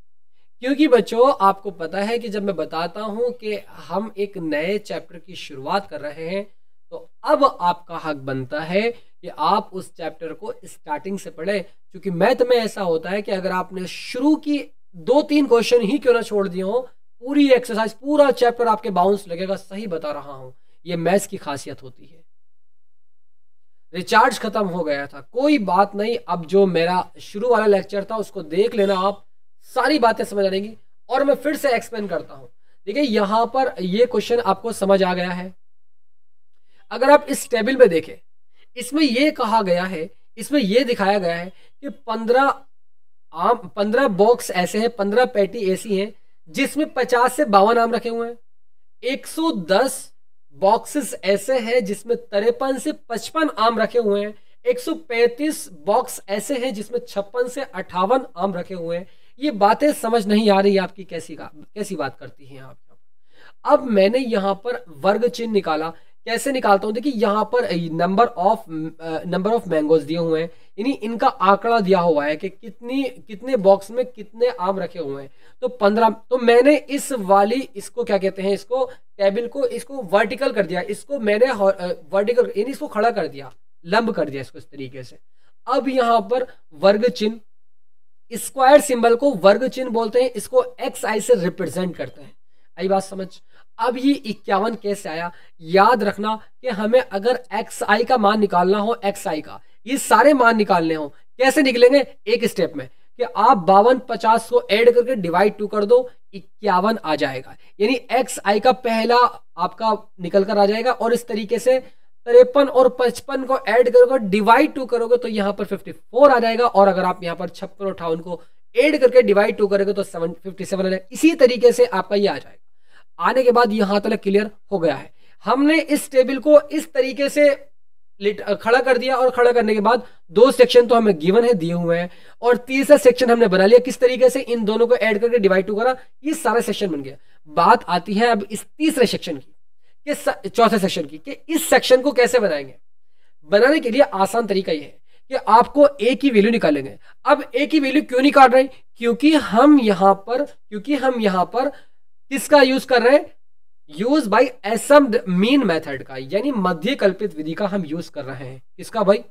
क्योंकि बच्चों आपको पता है कि जब मैं बताता हूं कि हम एक नए चैप्टर की शुरुआत कर रहे हैं, तो अब आपका हक बनता है कि आप उस चैप्टर को स्टार्टिंग से पढ़े। क्योंकि मैथ में ऐसा होता है कि अगर आपने शुरू की 2-3 क्वेश्चन ही क्यों ना छोड़ दिए हो, पूरी एक्सरसाइज पूरा चैप्टर आपके बाउंस लगेगा। सही बता रहा हूं, ये मैथ्स की खासियत होती है। रिचार्ज खत्म हो गया था, कोई बात नहीं, अब जो मेरा शुरू वाला लेक्चर था उसको देख लेना, आप सारी बातें समझ आएंगी। और मैं फिर से एक्सप्लेन करता हूं। देखिए यहां पर ये क्वेश्चन आपको समझ आ गया है। अगर आप इस टेबल में देखें, इसमें यह कहा गया है, इसमें यह दिखाया गया है कि 15 बॉक्स ऐसे हैं, 15 पैटी ऐसी हैं जिसमें 50 से 52 आम रखे हुए हैं। 110 बॉक्सेस ऐसे हैं जिसमें 53 से 55 आम रखे हुए हैं। 135 बॉक्स ऐसे हैं जिसमें 56 से 58 आम रखे हुए हैं। ये बातें समझ नहीं आ रही आपकी, कैसी बात करती हैं आप। अब मैंने यहां पर वर्ग चिन्ह निकाला। कैसे निकालता हूं? देखिए यहां पर नंबर ऑफ मैंगोज दिए हुए हैं, यानी इनका आंकड़ा दिया हुआ है कि कितने बॉक्स में कितने आम रखे हुए हैं। तो 15। तो मैंने इस वाली, इसको क्या कहते हैं, इसको टेबल को, इसको वर्टिकल कर दिया, इसको मैंने वर्टिकल यानी इसको खड़ा कर दिया, लंब कर दिया इसको इस तरीके से। अब यहां पर वर्ग चिन्ह, स्क्वायर सिंबल को वर्ग चिन्ह बोलते हैं, इसको एक्स आई से रिप्रेजेंट करते हैं। आई बात समझ? अब ये 51 कैसे आया? याद रखना कि हमें अगर एक्स आई का मान निकालना हो, एक्स आई का ये सारे मान निकालने हो, कैसे निकलेंगे? एक स्टेप में कि आप 52-50 को ऐड करके डिवाइड 2 कर दो, 51 आ जाएगा। यानी एक्स आई का पहला आपका निकल कर आ जाएगा। और इस तरीके से 53 और 55 को ऐड करोगे, डिवाइड 2 करोगे तो यहाँ पर 54 आ जाएगा। और अगर आप यहाँ पर 56 और 58 को ऐड करके डिवाइड 2 करोगे तो 57 आ जाएगा। इसी तरीके से आपका ये आ जाएगा। आने के बाद यहां तक क्लियर हो गया है। हमने इस टेबल को इस तरीके से खड़ा कर दिया, और खड़ा करने के बाद 2 सेक्शन तो हमें गिवन है, दिए हुए हैं, और तीसरा सेक्शन हमने बना लिया। किस तरीके से? इन दोनों को ऐड करके डिवाइड 2 करा, ये सारा सेक्शन बन गया। बात आती है अब इस तीसरे सेक्शन की, चौथे सेक्शन की, कि इस सेक्शन को कैसे बनाएंगे। बनाने के लिए आसान तरीका यह है कि आपको ए की वैल्यू निकालेंगे। अब ए की वैल्यू क्यों निकाल रहे हैं? क्योंकि हम यहां पर किसका यूज कर रहे हैं? यूज बाय असम्ड मीन मेथड का, यानी मध्य कल्पित विधि का हम यूज कर रहे हैं। किसका भाई?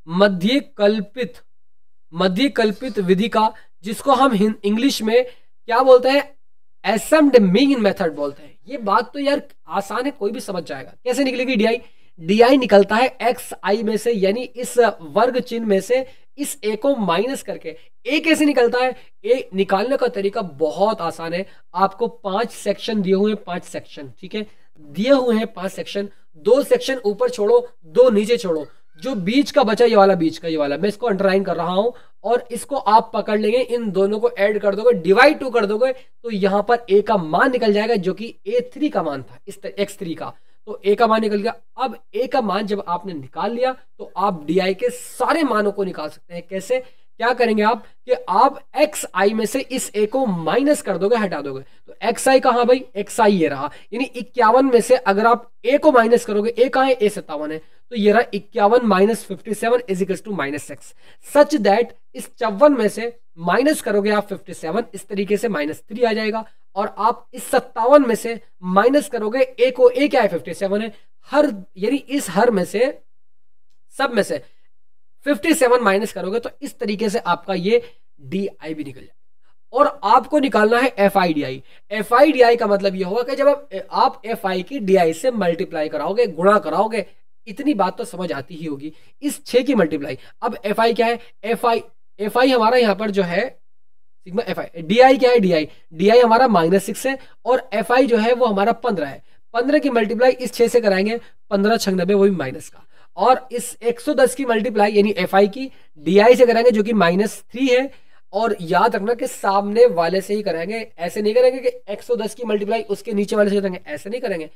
मध्य कल्पित विधि का, जिसको हम इंग्लिश में क्या बोलते हैं? असम्ड मीन मेथड बोलते हैं। ये बात तो यार आसान है, कोई भी समझ जाएगा। कैसे निकलेगी डीआई? डीआई निकलता है एक्स आई में से, यानी इस वर्ग चिन्ह में से इस ए को माइनस करके। ए कैसे निकलता है? ए निकालने का तरीका बहुत आसान है। आपको 5 सेक्शन दिए हुए हैं, 5 सेक्शन, ठीक है, दिए हुए हैं 5 सेक्शन। 2 सेक्शन ऊपर छोड़ो, 2 नीचे छोड़ो। जो बीच का बचा, ये वाला बीच का, ये वाला मैं इसको अंडरलाइन कर रहा हूं, और इसको आप पकड़ लेंगे, इन दोनों को ऐड कर दोगे, डिवाइड 2 कर दोगे, तो यहां पर ए का मान निकल जाएगा, जो कि A3 का मान था, इस x3 का। तो ए का मान निकल गया। अब ए का मान जब आपने निकाल लिया, तो आप डी के सारे मानों को निकाल सकते हैं। कैसे? क्या करेंगे आप कि आप एक्स आई में से इस ए को माइनस कर दोगे, हटा दोगे। तो एक्स आई कहां भाई? एक्स आई ये रहा, यानी 51 में से अगर आप ए को माइनस करोगे, ए कहां है? ए 57 है, तो ये रहा 51 minus 57 is equal to -6, such that is 54 में से माइनस करोगे आप 57, इस तरीके से -3 आ जाएगा। और आप इस 57 में से माइनस करोगे ए को, ए क्या है? 57 है, हर यानी इस हर में से, सब में से 57 माइनस करोगे, तो इस तरीके से आपका ये डी आई भी निकल जाएगा। और आपको निकालना है F I D I. F I D आई का मतलब ये होगा कि जब आप एफ आई की डी आई से मल्टीप्लाई कराओगे, गुणा कराओगे, इतनी बात तो समझ आती ही होगी। इस 6 की मल्टीप्लाई। अब एफ आई क्या है? एफ आई हमारा यहां पर जो है सिग्मा एफ आई। डी आई क्या है, डी आई हमारा -6 है और एफ आई जो है वो हमारा 15 है। 15 की मल्टीप्लाई इस 6 से कराएंगे, 15 6 90 वो भी माइनस का, और इस 110 की मल्टीप्लाई यानी एफ आई की डी आई से कराएंगे जो कि -3 है। और याद रखना कि सामने वाले से ही कराएंगे, ऐसे नहीं करेंगे कि 110 की मल्टीप्लाई उसके नीचे वाले से करेंगे, ऐसे नहीं करेंगे।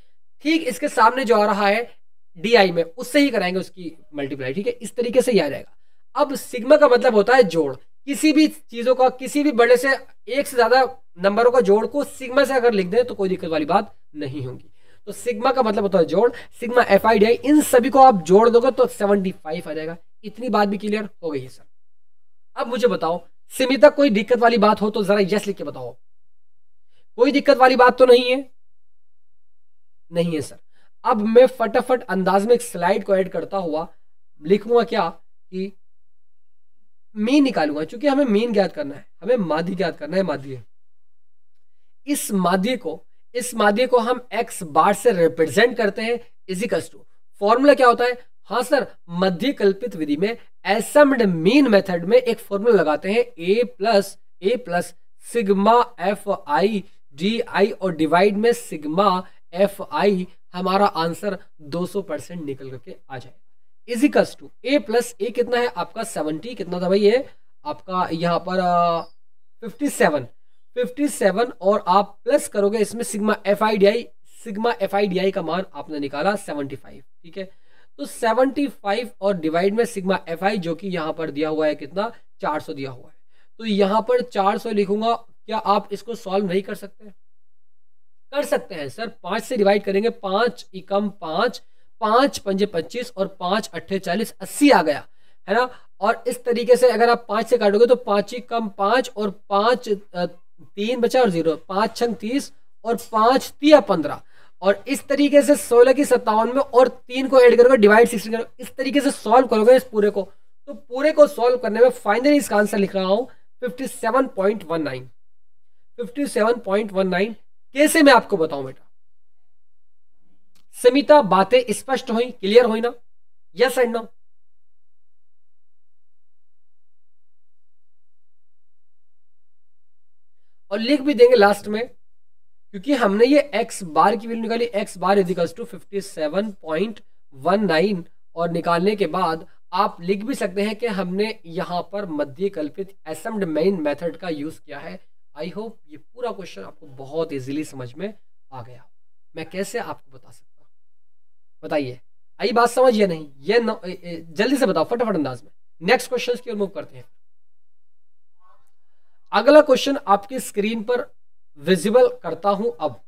ठीक इसके सामने जो आ रहा है डी आई में उससे ही कराएंगे उसकी मल्टीप्लाई। ठीक है, इस तरीके से ही आ जाएगा। अब सिग्मा का मतलब होता है जोड़, किसी भी चीजों का, किसी भी बड़े से एक से ज्यादा नंबरों का जोड़ को सिग्मा से अगर लिख दें तो कोई दिक्कत वाली बात नहीं होगी। तो सिग्मा का मतलब होता है जोड़, sigma F I D I, इन सभी को आप जोड़ दोगे तो 75 आ जाएगा। इतनी बात भी क्लियर हो गई है सर। अब मुझे बताओ सिमिता, कोई दिक्कत वाली बात हो तो जरा यस लिख के बताओ। कोई दिक्कत वाली बात तो नहीं है? नहीं है सर। अब मैं फटाफट अंदाज में एक स्लाइड को ऐड करता हुआ लिखूंगा क्या कि मीन निकालूंगा, क्योंकि हमें मीन ज्ञात करना है, हमें माध्य ज्ञात करना है। माध्य, इस माध्य को हम x बार से रिप्रेजेंट करते हैं इजिकल्स टू, फॉर्मूला क्या होता है? हाँ सर, मध्य कल्पित विधि में एसम्ड मीन मेथड में एक फॉर्मूला लगाते हैं a plus sigma F I D आई और डिवाइड में सिग्मा एफ आई, हमारा आंसर 200% निकल करके आ जाएगा। Equals to a plus a कितना है आपका 70, कितना था भाई ये आपका यहाँ पर 57 और आप प्लस करोगे इसमें सिग्मा एफ आई डी आई का मान आपने निकाला 75। ठीक है, तो 75 और डिवाइड में सिग्मा एफ आई जो कि यहाँ पर दिया हुआ है कितना 400 दिया हुआ है, तो यहाँ पर 400 लिखूंगा। क्या आप इसको सॉल्व नहीं कर सकते? कर सकते हैं सर। 5 से डिवाइड करेंगे, 5 एकम 5, 5 पंजे 25 और 5 अट्ठे 40, 80 आ गया है ना। और इस तरीके से अगर आप 5 से काटोगे तो 5 एकम 5 और 5 3 बचा और 0, 5 छंग 30 और 5 तिया 15, और इस तरीके से 16 की 57 में और 3 को ऐड करोगे, डिवाइड 16 करोगे, इस तरीके से सॉल्व करोगे इस पूरे को। तो पूरे को सॉल्व करने में फाइनली इसका आंसर लिख रहा हूं 57.19। 57.19 कैसे मैं आपको बताऊं बेटा? समिता, बातें स्पष्ट हुई, क्लियर हुई ना? Yes and no? और लिख भी देंगे लास्ट में, क्योंकि हमने ये x बार की वैल्यू निकाली, x बार इजिकल्स टू 57.19, और निकालने के बाद आप लिख भी सकते हैं कि हमने यहां पर मध्य कल्पित एसम्ड मेन मेथड का यूज किया है। आई होप ये पूरा क्वेश्चन आपको बहुत इजीली समझ में आ गया। मैं कैसे आपको बता सकता हूं, बताइए, आई बात समझ या नहीं? ये जल्दी से बताओ फटाफट अंदाज में। नेक्स्ट क्वेश्चन की ओर मूव करते हैं। अगला क्वेश्चन आपकी स्क्रीन पर विजिबल करता हूं अब।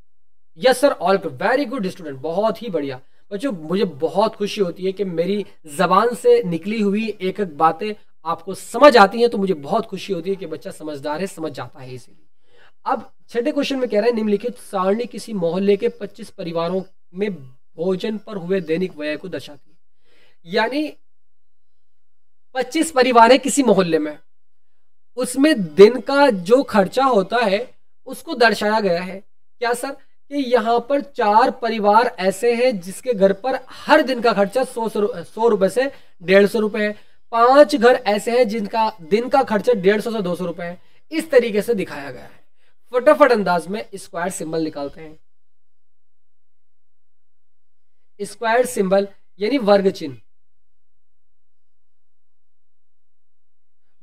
Yes sir, all very good student, बहुत ही बढ़िया बच्चों। मुझे बहुत खुशी होती है कि मेरी जबान से निकली हुई एक एक बातें आपको समझ आती हैं, तो मुझे बहुत खुशी होती है कि बच्चा समझदार है, समझ जाता है इसीलिए। अब छठे क्वेश्चन में कह रहे हैं निम्नलिखित सारणी किसी मोहल्ले के 25 परिवारों में भोजन पर हुए दैनिक व्यय को दर्शाती है। यानी 25 परिवार है किसी मोहल्ले में, उसमें दिन का जो खर्चा होता है उसको दर्शाया गया है। क्या सर? कि यहाँ पर 4 परिवार ऐसे हैं जिसके घर पर हर दिन का खर्चा 100 रुपए से 150 रुपए है। 5 घर ऐसे हैं जिनका दिन का खर्चा 150 से 200 रुपए है। इस तरीके से दिखाया गया है। फटाफट अंदाज में स्क्वायर सिंबल निकालते हैं। स्क्वायर सिंबल यानी वर्ग चिन्ह,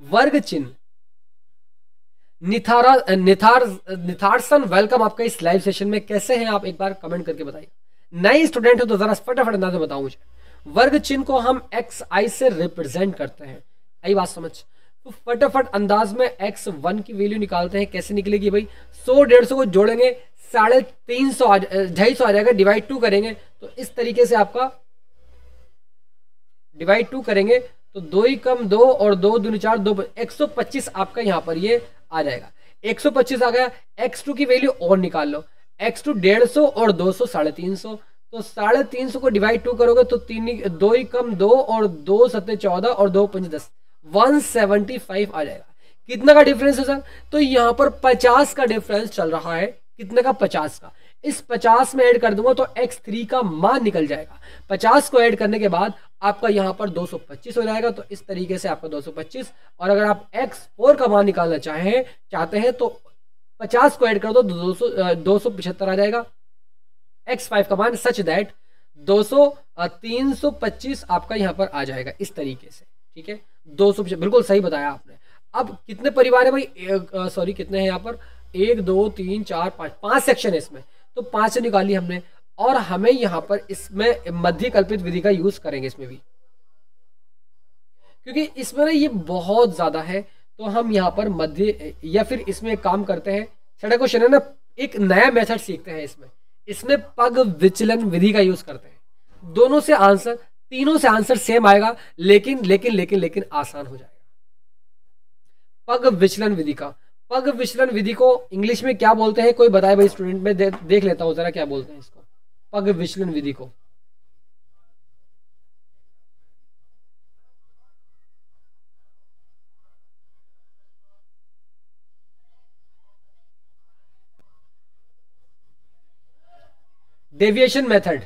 वर्ग चिन्ह। निथारसन वेलकम आपका इस लाइव सेशन में। कैसे हैं आप? एक बार कमेंट करके बताइए। नए स्टूडेंट हो तो जरा फटाफट अंदाज में बताओ मुझे। वर्ग चिन्ह को हम एक्स आई से रिप्रेजेंट करते हैं। आई बात समझ? तो फटाफट अंदाज में x1 की वैल्यू निकालते हैं। कैसे निकलेगी भाई? 100 150 को जोड़ेंगे 350 250 आ जाएगा। डिवाइड 2 करेंगे तो इस तरीके से आपका डिवाइड 2 करेंगे तो 2 ही कम 2 और 2 दूनी 4, 2 125 आपका यहाँ पर ये आ जाएगा। 125 आ गया। x2 की वैल्यू और निकाल लो। x2 150 और 200 350, तो 350 को डिवाइड 2 करोगे तो 2 ही कम 2 और 2 7 14 और 2 5 10, 175 आ जाएगा। कितना का डिफरेंस है सर? तो यहाँ पर 50 का डिफरेंस चल रहा है। कितने का? 50 का। इस 50 में ऐड कर दूंगा तो x3 का मान निकल जाएगा। 50 को ऐड करने के बाद आपका यहाँ पर 225 हो जाएगा। तो इस तरीके से आपका 225, और अगर आप x4 का मान निकालना चाहते हैं तो 50 को ऐड कर दो, 275 आ जाएगा x5 का मान, सच दैट 325 आपका यहाँ पर आ जाएगा इस तरीके से। ठीक है, 200, बिल्कुल सही बताया आपने। अब कितने परिवार है भाई, सॉरी कितने हैं यहाँ पर, 1 2 3 4 5, 5 सेक्शन है इसमें, तो 5 से निकाली हमने। और हमें यहाँ पर इसमें मध्य कल्पित विधि का यूज करेंगे इसमें भी, क्योंकि इसमें ना ये बहुत ज्यादा है। तो हम यहाँ पर मध्य, या फिर इसमें एक काम करते हैं, छठा क्वेश्चन है ना, एक नया मेथड सीखते हैं इसमें पग विचलन विधि का यूज करते हैं। दोनों से आंसर, तीनों से आंसर सेम आएगा, लेकिन लेकिन लेकिन लेकिन आसान हो जाएगा। पग विचलन विधि का, पग विचलन विधि को इंग्लिश में क्या बोलते हैं, कोई बताए भाई स्टूडेंट, में देख लेता हूं जरा क्या बोलते हैं इसको, पग विचलन विधि को। डेविएशन मेथड,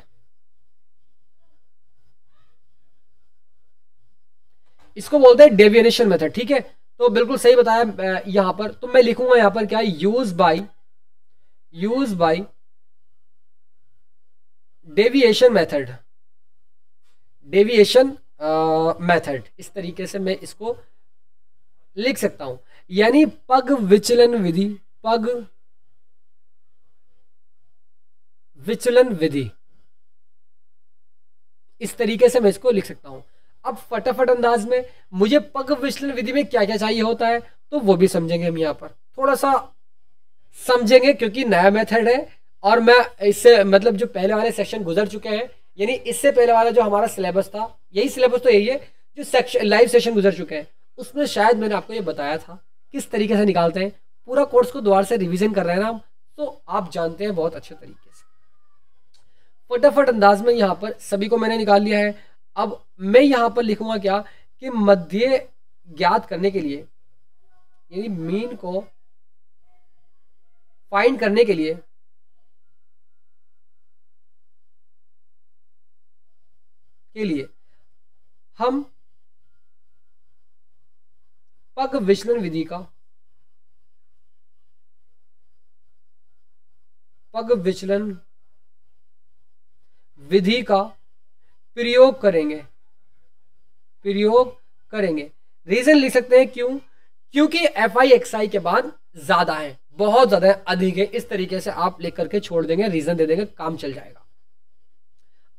इसको बोलते हैं डेविएशन मेथड। ठीक है, तो बिल्कुल सही बताया यहां पर। तो मैं लिखूंगा यहां पर क्या, use by deviation method, deviation method, इस तरीके से मैं इसको लिख सकता हूं। यानी पग विचलन विधि, पग विचलन विधि, इस तरीके से मैं इसको लिख सकता हूं। अब फटाफट अंदाज में मुझे पग विचलन विधि में क्या क्या चाहिए होता है, तो वो भी समझेंगे हम यहाँ पर, थोड़ा सा समझेंगे, क्योंकि नया मेथड है। और मैं इससे मतलब जो पहले वाले सेक्शन गुजर चुके हैं, यानी इससे पहले वाला जो हमारा सिलेबस था, यही सिलेबस तो यही है, जो सेक्शन लाइव सेशन गुजर चुके हैं, उसमें शायद मैंने आपको ये बताया था किस तरीके से निकालते हैं। पूरा कोर्स को दोबारा से रिविजन कर रहे हैं ना हम, तो आप जानते हैं बहुत अच्छे तरीके से। फटाफट अंदाज में यहाँ पर सभी को मैंने निकाल लिया है। अब मैं यहाँ पर लिखूंगा क्या, कि मध्य ज्ञात करने के लिए, यानी मीन को फाइंड करने के लिए हम पग विचलन विधि का, पग विचलन विधि का प्रयोग करेंगे। रीजन लिख सकते हैं क्यों, क्योंकि FI के बाद ज्यादा है, बहुत ज्यादा है, अधिक है। इस तरीके से आप लिख करके छोड़ देंगे, रीजन दे देंगे, काम चल जाएगा।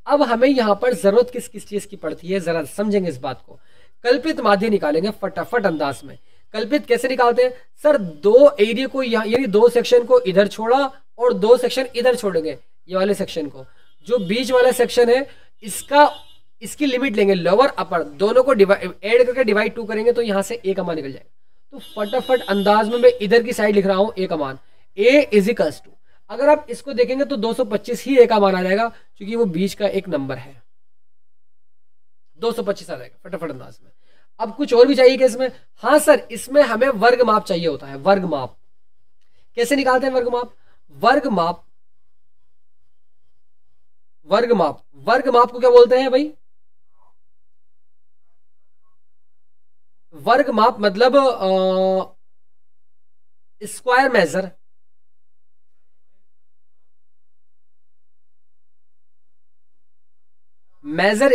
अब हमें यहां पर जरूरत किस किस चीज की पड़ती है, जरा समझेंगे इस बात को। कल्पित माध्य निकालेंगे फटाफट अंदाज में। कल्पित कैसे निकालते हैं सर, दो एरिया को यानी 2 सेक्शन को इधर छोड़ा और 2 सेक्शन इधर छोड़ेंगे, ये वाले सेक्शन को, जो बीच वाला सेक्शन है इसकी लिमिट लेंगे, लोअर अपर दोनों को ऐड करके डिवाइड 2 करेंगे, तो यहां से A का मान निकल जाएगा। तो फटाफट अंदाज में मैं इधर की साइड लिख रहा हूं A का मान, A इज इक्वल्स टू, अगर आप इसको देखेंगे तो 225 ही A का मान आ जाएगा, क्योंकि वो बीच का एक नंबर है, 225 आ जाएगा फटाफट अंदाज में। अब कुछ और भी चाहिए क्या इसमें, हाँ सर, इसमें हमें वर्ग माप चाहिए होता है। वर्ग माप कैसे निकालते हैं, वर्ग माप को क्या बोलते हैं भाई, वर्ग माप मतलब स्क्वायर मेजर,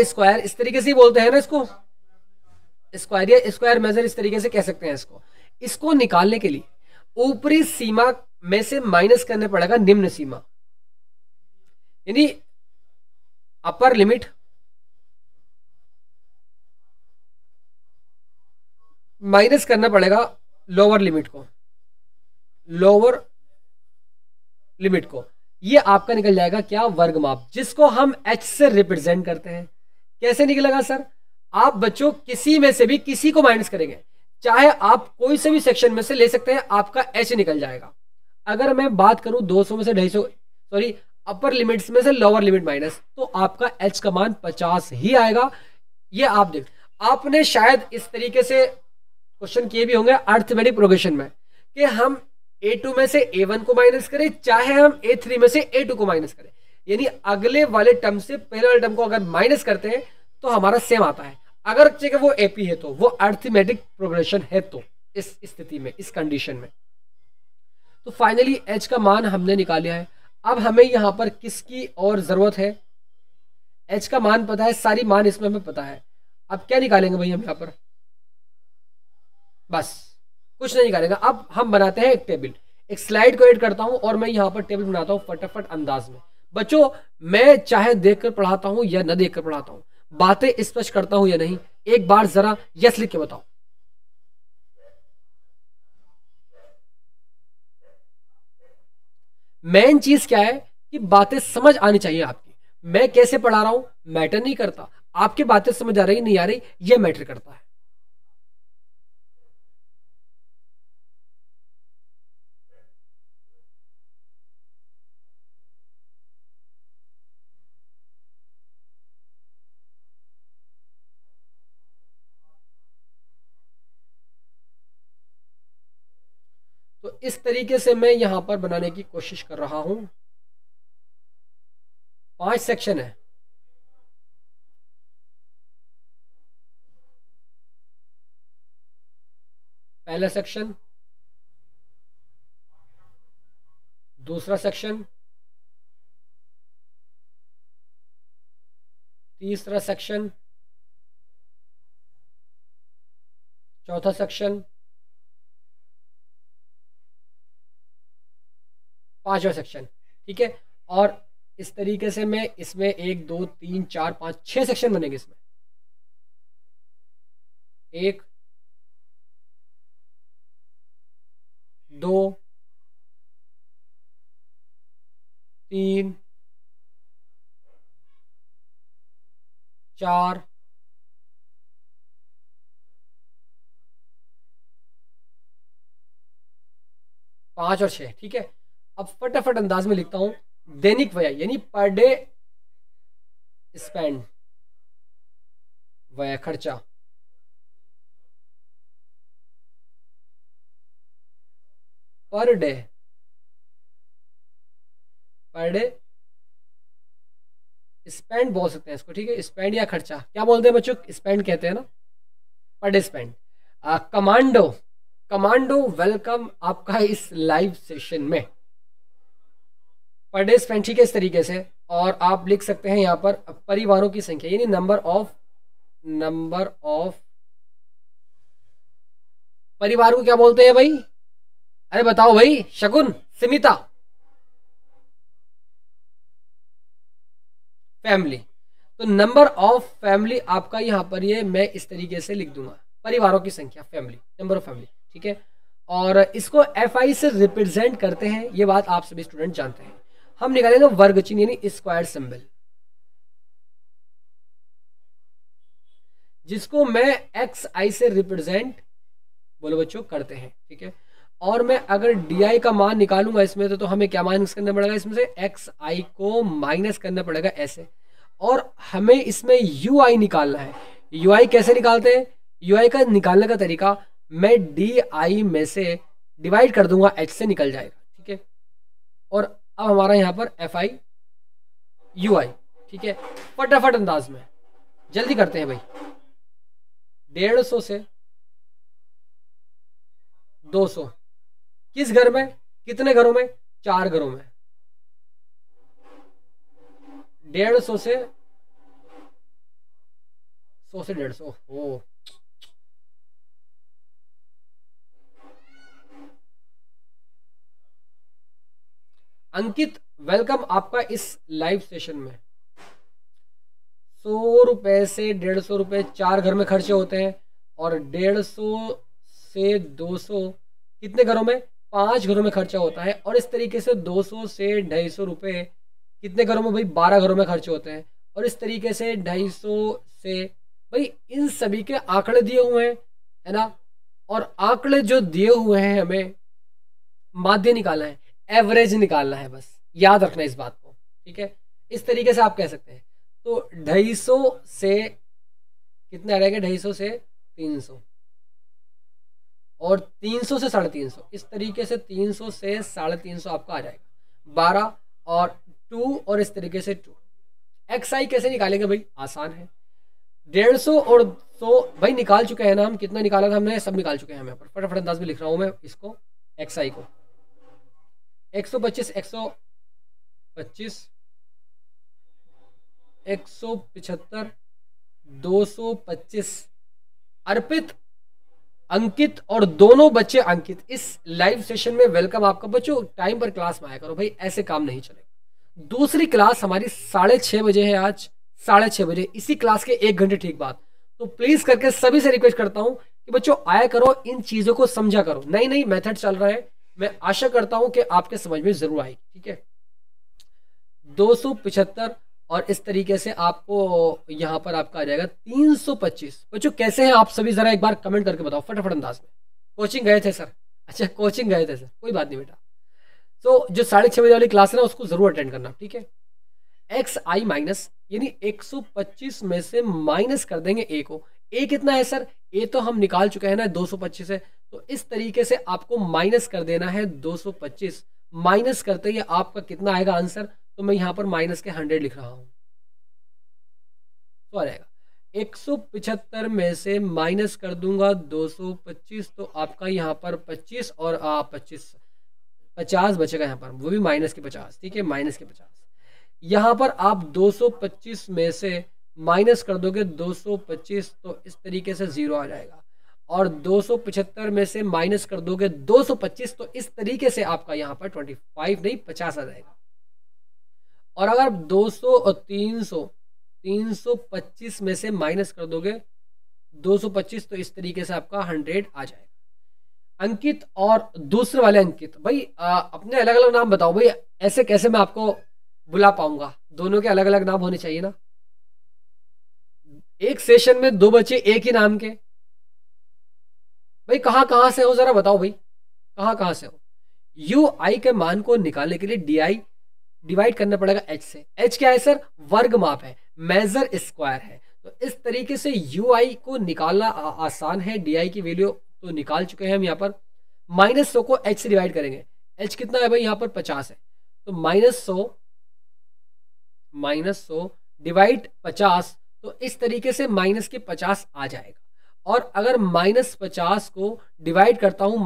स्क्वायर, इस तरीके से ही बोलते हैं ना इसको, स्क्वायर या स्क्वायर मेजर, इस तरीके से कह सकते हैं इसको। इसको निकालने के लिए ऊपरी सीमा में से माइनस करने पड़ेगा निम्न सीमा, यानी अपर लिमिट माइनस करना पड़ेगा लोअर लिमिट को, ये आपका निकल जाएगा क्या, वर्ग माप, जिसको हम H से रिप्रेजेंट करते हैं। कैसे निकलेगा सर, आप बच्चों किसी में से भी किसी को माइनस करेंगे, चाहे आप कोई से भी सेक्शन में से ले सकते हैं, आपका H निकल जाएगा। अगर मैं बात करूं 200 में से 250, सॉरी अपर लिमिट्स में से लोअर लिमिट माइनस, तो आपका H का मान 50 ही आएगा। ये आप देख, आपने शायद इस तरीके से क्वेश्चन किए भी होंगे अर्थमेटिक प्रोग्रेशन में, कि हम A2 में से A1 को माइनस करें, चाहे हम A3 में से A2 को माइनस करें, यानी अगले वाले टर्म से पहले वाले टर्म को अगर माइनस करते हैं तो हमारा सेम आता है। अगर चेक वो एपी है तो वो अर्थमेटिक प्रोग्रेशन है तो इस स्थिति में, इस कंडीशन में। तो फाइनली एच का मान हमने निकाल लिया है। अब हमें यहाँ पर किसकी और ज़रूरत है? एच का मान पता है, सारी मान इसमें हमें पता है। अब क्या निकालेंगे भाई हम यहाँ पर? बस कुछ नहीं निकालेंगे। अब हम बनाते हैं एक टेबल, एक स्लाइड को एड करता हूँ और मैं यहाँ पर टेबल बनाता हूँ फटाफट अंदाज में। बच्चों मैं चाहे देखकर पढ़ाता हूँ या न देखकर पढ़ाता हूँ, बातें स्पष्ट करता हूँ या नहीं, एक बार जरा यस लिख के बताओ। मेन चीज क्या है कि बातें समझ आनी चाहिए आपकी। मैं कैसे पढ़ा रहा हूं मैटर नहीं करता, आपकी बातें समझ आ रही नहीं आ रही ये मैटर करता है। तो इस तरीके से मैं यहां पर बनाने की कोशिश कर रहा हूं। 5 सेक्शन है। पहला सेक्शन, दूसरा सेक्शन, तीसरा सेक्शन, चौथा सेक्शन, पांचवा सेक्शन। ठीक है, और इस तरीके से मैं इसमें 1 2 3 4 5 6 सेक्शन बनेंगे इसमें। 1 2 3 4 5 और 6। ठीक है, अब फटाफट अंदाज में लिखता हूं। दैनिक व्यय यानी पर डे स्पेंड, व्यय खर्चा, per day, per day spend बोल सकते हैं इसको। ठीक है, स्पेंड या खर्चा क्या बोलते हैं बच्चों? स्पेंड कहते हैं ना, per day spend. Commando, commando welcome आपका इस लाइव सेशन में। पर डे स्पेंड, ठीक है, इस तरीके से। और आप लिख सकते हैं यहाँ पर परिवारों की संख्या यानी नंबर ऑफ परिवार को क्या बोलते हैं भाई? अरे बताओ भाई, शकुन, स्मिता, फैमिली। तो नंबर ऑफ फैमिली आपका यहाँ पर ये मैं इस तरीके से लिख दूंगा, परिवारों की संख्या, फैमिली, नंबर ऑफ फैमिली। ठीक है, और इसको एफ आई से रिप्रेजेंट करते हैं, ये बात आप सभी स्टूडेंट जानते हैं। हम निकालेंगे वर्ग चिन्ह यानी स्क्वायर सिंबल, जिसको मैं एक्स आई से रिप्रेजेंट, बोलो बच्चों, करते हैं। ठीक है, और मैं अगर डी आई का मान निकालूंगा इसमें तो हमें क्या माइनस करना पड़ेगा? इसमें से एक्स आई को माइनस करना पड़ेगा ऐसे। और हमें इसमें यू आई निकालना है। यू आई कैसे निकालते हैं? यू आई का निकालने का तरीका, मैं डी आई में से डिवाइड कर दूंगा, एच से निकल जाएगा। ठीक है, और अब हमारा यहाँ पर एफ आई यू आई। ठीक है, फटाफट अंदाज में जल्दी करते हैं भाई। 150 से 200 किस घर में, कितने घरों में? 4 घरों में। 150 से 100 से 150। ओ अंकित, वेलकम आपका इस लाइव सेशन में। 100 रुपए से 150 रुपए 4 घर में खर्चे होते हैं, और 150 से 200 कितने घरों में? 5 घरों में खर्चा होता है। और इस तरीके से 200 से 250 रुपए कितने घरों में भाई? 12 घरों में खर्चे होते हैं। और इस तरीके से 250 से भाई, इन सभी के आंकड़े दिए हुए हैं, है ना। और आंकड़े जो दिए हुए हैं हमें माध्य निकालना है, एवरेज निकालना है, बस याद रखना इस बात को। ठीक है, इस तरीके से आप कह सकते हैं। तो 250 से कितने आ रहेगा? 250 से 300, और 300 से 350, इस तरीके से 300 से 350 आपका आ जाएगा। 12 और 2, और इस तरीके से 2। एक्स आई कैसे निकालेंगे भाई? आसान है, 150 और 100 भाई निकाल चुके हैं ना हम, कितना निकाला था हमने, सब निकाल चुके हैं हम यहाँ पर। फटाफट अंदाज में लिख रहा हूँ मैं इसको, एक्स आई को 125, 125, 175, 225। अर्पित, अंकित और दोनों बच्चे अंकित इस लाइव सेशन में वेलकम आपका। बच्चों टाइम पर क्लास में आया करो भाई, ऐसे काम नहीं चलेगा। दूसरी क्लास हमारी 6:30 बजे है, आज 6:30 बजे, इसी क्लास के 1 घंटे ठीक बाद। तो प्लीज करके सभी से रिक्वेस्ट करता हूं कि बच्चों आया करो, इन चीजों को समझा करो। नई नई मेथड चल रहा है, मैं आशा करता हूं कि आपके समझ में जरूर आएगी। ठीक है, 275 और इस तरीके से आपको यहां पर आपका आ जाएगा 325। बच्चों कैसे हैं आप सभी, जरा एक बार कमेंट करके बताओ फटाफट अंदाज में। कोचिंग गए थे सर? अच्छा कोचिंग गए थे सर, कोई बात नहीं बेटा। तो जो 6:30 बजे वाली क्लास है ना, उसको जरूर अटेंड करना। ठीक है, एक्स आई माइनस, यानी 125 में से माइनस कर देंगे ए को। ए कितना है सर? ए तो हम निकाल चुके हैं ना, 225 है। तो इस तरीके से आपको माइनस कर देना है 225। माइनस करते ही आपका कितना आएगा आंसर? तो मैं यहां पर माइनस के 100 लिख रहा हूं, तो आ जाएगा 175 में से माइनस कर दूंगा 225, तो आपका यहाँ पर 25 और 25 50 बचेगा यहाँ पर, वो भी माइनस के 50। ठीक है, माइनस के 50। यहाँ पर आप 225 में से माइनस कर दोगे 225, तो इस तरीके से 0 आ जाएगा। और 275 में से माइनस कर दोगे 225, तो इस तरीके से आपका यहाँ पर 25 नहीं 50 आ जाएगा। और अगर 200 और 325 में से माइनस कर दोगे 225, तो इस तरीके से आपका 100 आ जाएगा। अंकित और दूसरे वाले अंकित, भाई अपने अलग अलग नाम बताओ भाई, ऐसे कैसे मैं आपको बुला पाऊंगा? दोनों के अलग अलग नाम होने चाहिए ना। एक सेशन में 2 बच्चे एक ही नाम के, भाई कहां कहां से हो जरा बताओ भाई, कहां कहां से हो? यू आई के मान को निकालने के लिए डी आई डिवाइड करना पड़ेगा एच से। एच क्या है सर? वर्ग माप है, मेजर स्क्वायर है। तो इस तरीके से यू आई को निकालना आसान है। डी आई की वैल्यू तो निकाल चुके हैं हम यहाँ पर। -100 को एच से डिवाइड करेंगे। एच कितना है भाई? यहाँ पर 50 है, तो -100 डिवाइड 50, तो इस तरीके से माइनस के 50 आ जाएगा। और अगर -50 को डिवाइड करता हूँ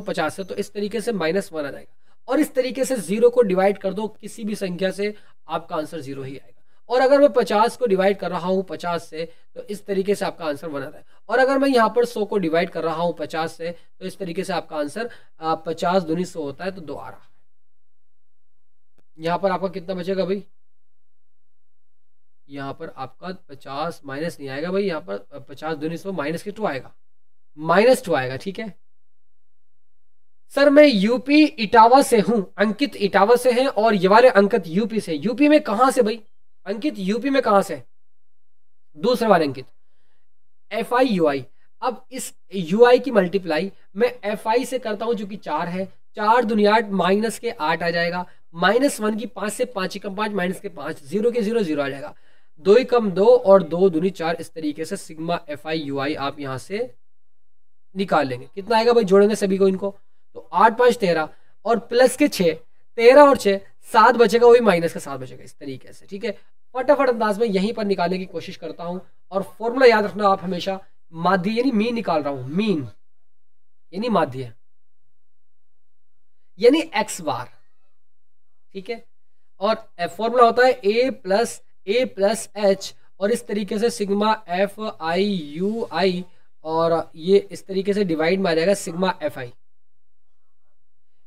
50 से, तो इस तरीके से -1 आ जाएगा। और इस तरीके से 0 को डिवाइड कर दो किसी भी संख्या से, आपका आंसर 0 ही आएगा। और अगर मैं 50 को डिवाइड कर रहा हूँ 50 से, तो इस तरीके से आपका आंसर 1 आता है। और अगर मैं यहाँ पर 100 को डिवाइड कर रहा हूँ 50 से, तो इस तरीके से आपका आंसर 50 दूनी 100 होता है, तो 2 आ रहा है। यहाँ पर आपका कितना बचेगा भाई? यहाँ पर आपका 50 माइनस नहीं आएगा भाई, यहाँ पर 50 दूनी 100 माइनस के 2 आएगा, -2 आएगा। ठीक है सर, मैं यूपी इटावा से हूं। अंकित इटावा से हैं और ये वाले अंकित यूपी से। यूपी में कहां से भाई? अंकित यूपी में कहां से? दूसरे वाले अंकित FI UI। अब इस UI की मल्टीप्लाई मैं FI से करता हूं जो कि 4 है। 4 दूनी 8, माइनस के 8 आ जाएगा। -1 की 5 से 5 ही कम 5, माइनस के 5, 0 के 0 0 आ जाएगा। 2 ही कम 2 और 2 दूनी 4। इस तरीके से सिग्मा FI UI आप यहां से निकाल लेंगे। कितना आएगा भाई? जोड़ेंगे सभी को इनको, तो 8 5 13 और प्लस के 6, 13 और 6 7 बचेगा, वही माइनस का 7 बचेगा। इस तरीके से ठीक है, फटाफट अंदाज में यहीं पर निकालने की कोशिश करता हूं। और फॉर्मूला याद रखना आप हमेशा, माध्य यानी मीन निकाल रहा हूं, मीन यानी माध्य यानी x बार। ठीक है, और फॉर्मूला होता है a प्लस h, और इस तरीके से सिग्मा FI UI, और ये इस तरीके से डिवाइड में आ जाएगा सिग्मा FI।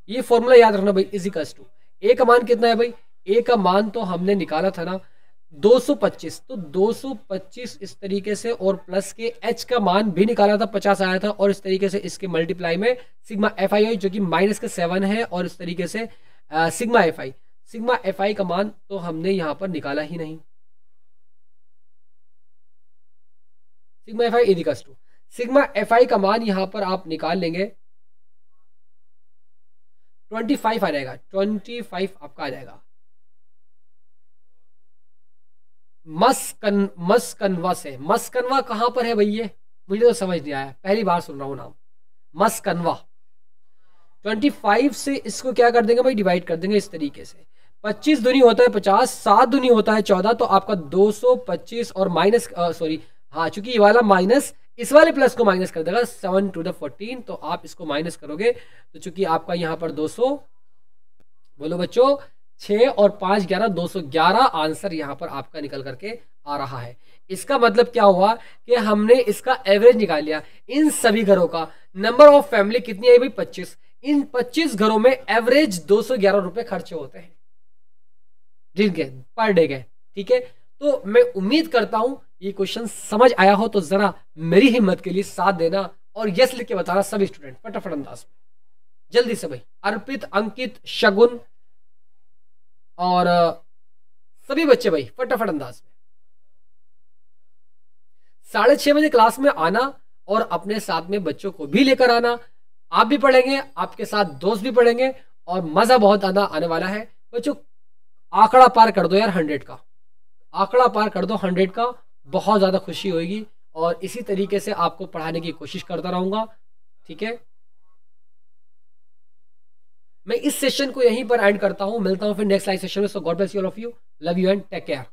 ये फॉर्मूला याद रखना भाई, इजिकल्स टू ए का मान कितना है भाई? ए का मान तो हमने निकाला था ना 225, तो 225 इस तरीके से, और प्लस के एच का मान भी निकाला था 50 आया था, और इस तरीके से इसके मल्टीप्लाई में सिग्मा FI जो कि माइनस के 7 है, और इस तरीके से सिग्मा FI का मान तो हमने यहां पर निकाला ही नहीं। Sigma FI equals to sigma FI का मान यहां पर आप निकाल लेंगे 25 आ जाएगा। 25 आपका आ जाएगा। मस्कनवा से। मस्कनवा कहां पर है भाई? ये मुझे तो समझ नहीं आया, पहली बार सुन रहा हूं नाम मस्कनवा। 25 से इसको क्या कर देंगे भाई? डिवाइड कर देंगे इस तरीके से। 25 दूनी होता है 50, 7 दूनी होता है 14, तो आपका 225 और माइनस सॉरी, हाँ चूंकि ये वाला माइनस इस वाले प्लस को माइनस कर देगा 7 टू द 14, तो आप इसको माइनस करोगे तो चूंकि आपका यहाँ पर 200, बोलो बच्चों 6 और 5 11, 211 आंसर यहाँ पर आपका निकल करके आ रहा है। इसका मतलब क्या हुआ कि हमने इसका एवरेज निकाल लिया। इन सभी घरों का नंबर ऑफ फैमिली कितनी आई भाई 25, इन 25 घरों में एवरेज 211 रुपए खर्चे होते हैं, ठीक है, पर डे के। ठीक है, तो मैं उम्मीद करता हूं ये क्वेश्चन समझ आया हो तो जरा मेरी हिम्मत के लिए साथ देना और यस लिख के बताना सभी स्टूडेंट फटाफट अंदाज में, जल्दी से भाई। अर्पित, अंकित, शगुन और सभी बच्चे भाई फटाफट अंदाज में। 6:30 बजे क्लास में आना और अपने साथ में बच्चों को भी लेकर आना। आप भी पढ़ेंगे, आपके साथ दोस्त भी पढ़ेंगे और मजा बहुत आने वाला है बच्चों। आंकड़ा पार कर दो यार 100 का, आंकड़ा पार कर दो 100 का, बहुत ज़्यादा खुशी होगी और इसी तरीके से आपको पढ़ाने की कोशिश करता रहूँगा। ठीक है, मैं इस सेशन को यहीं पर एंड करता हूँ, मिलता हूँ फिर नेक्स्ट लाइव सेशन में। So God bless you all of you, love you and take care.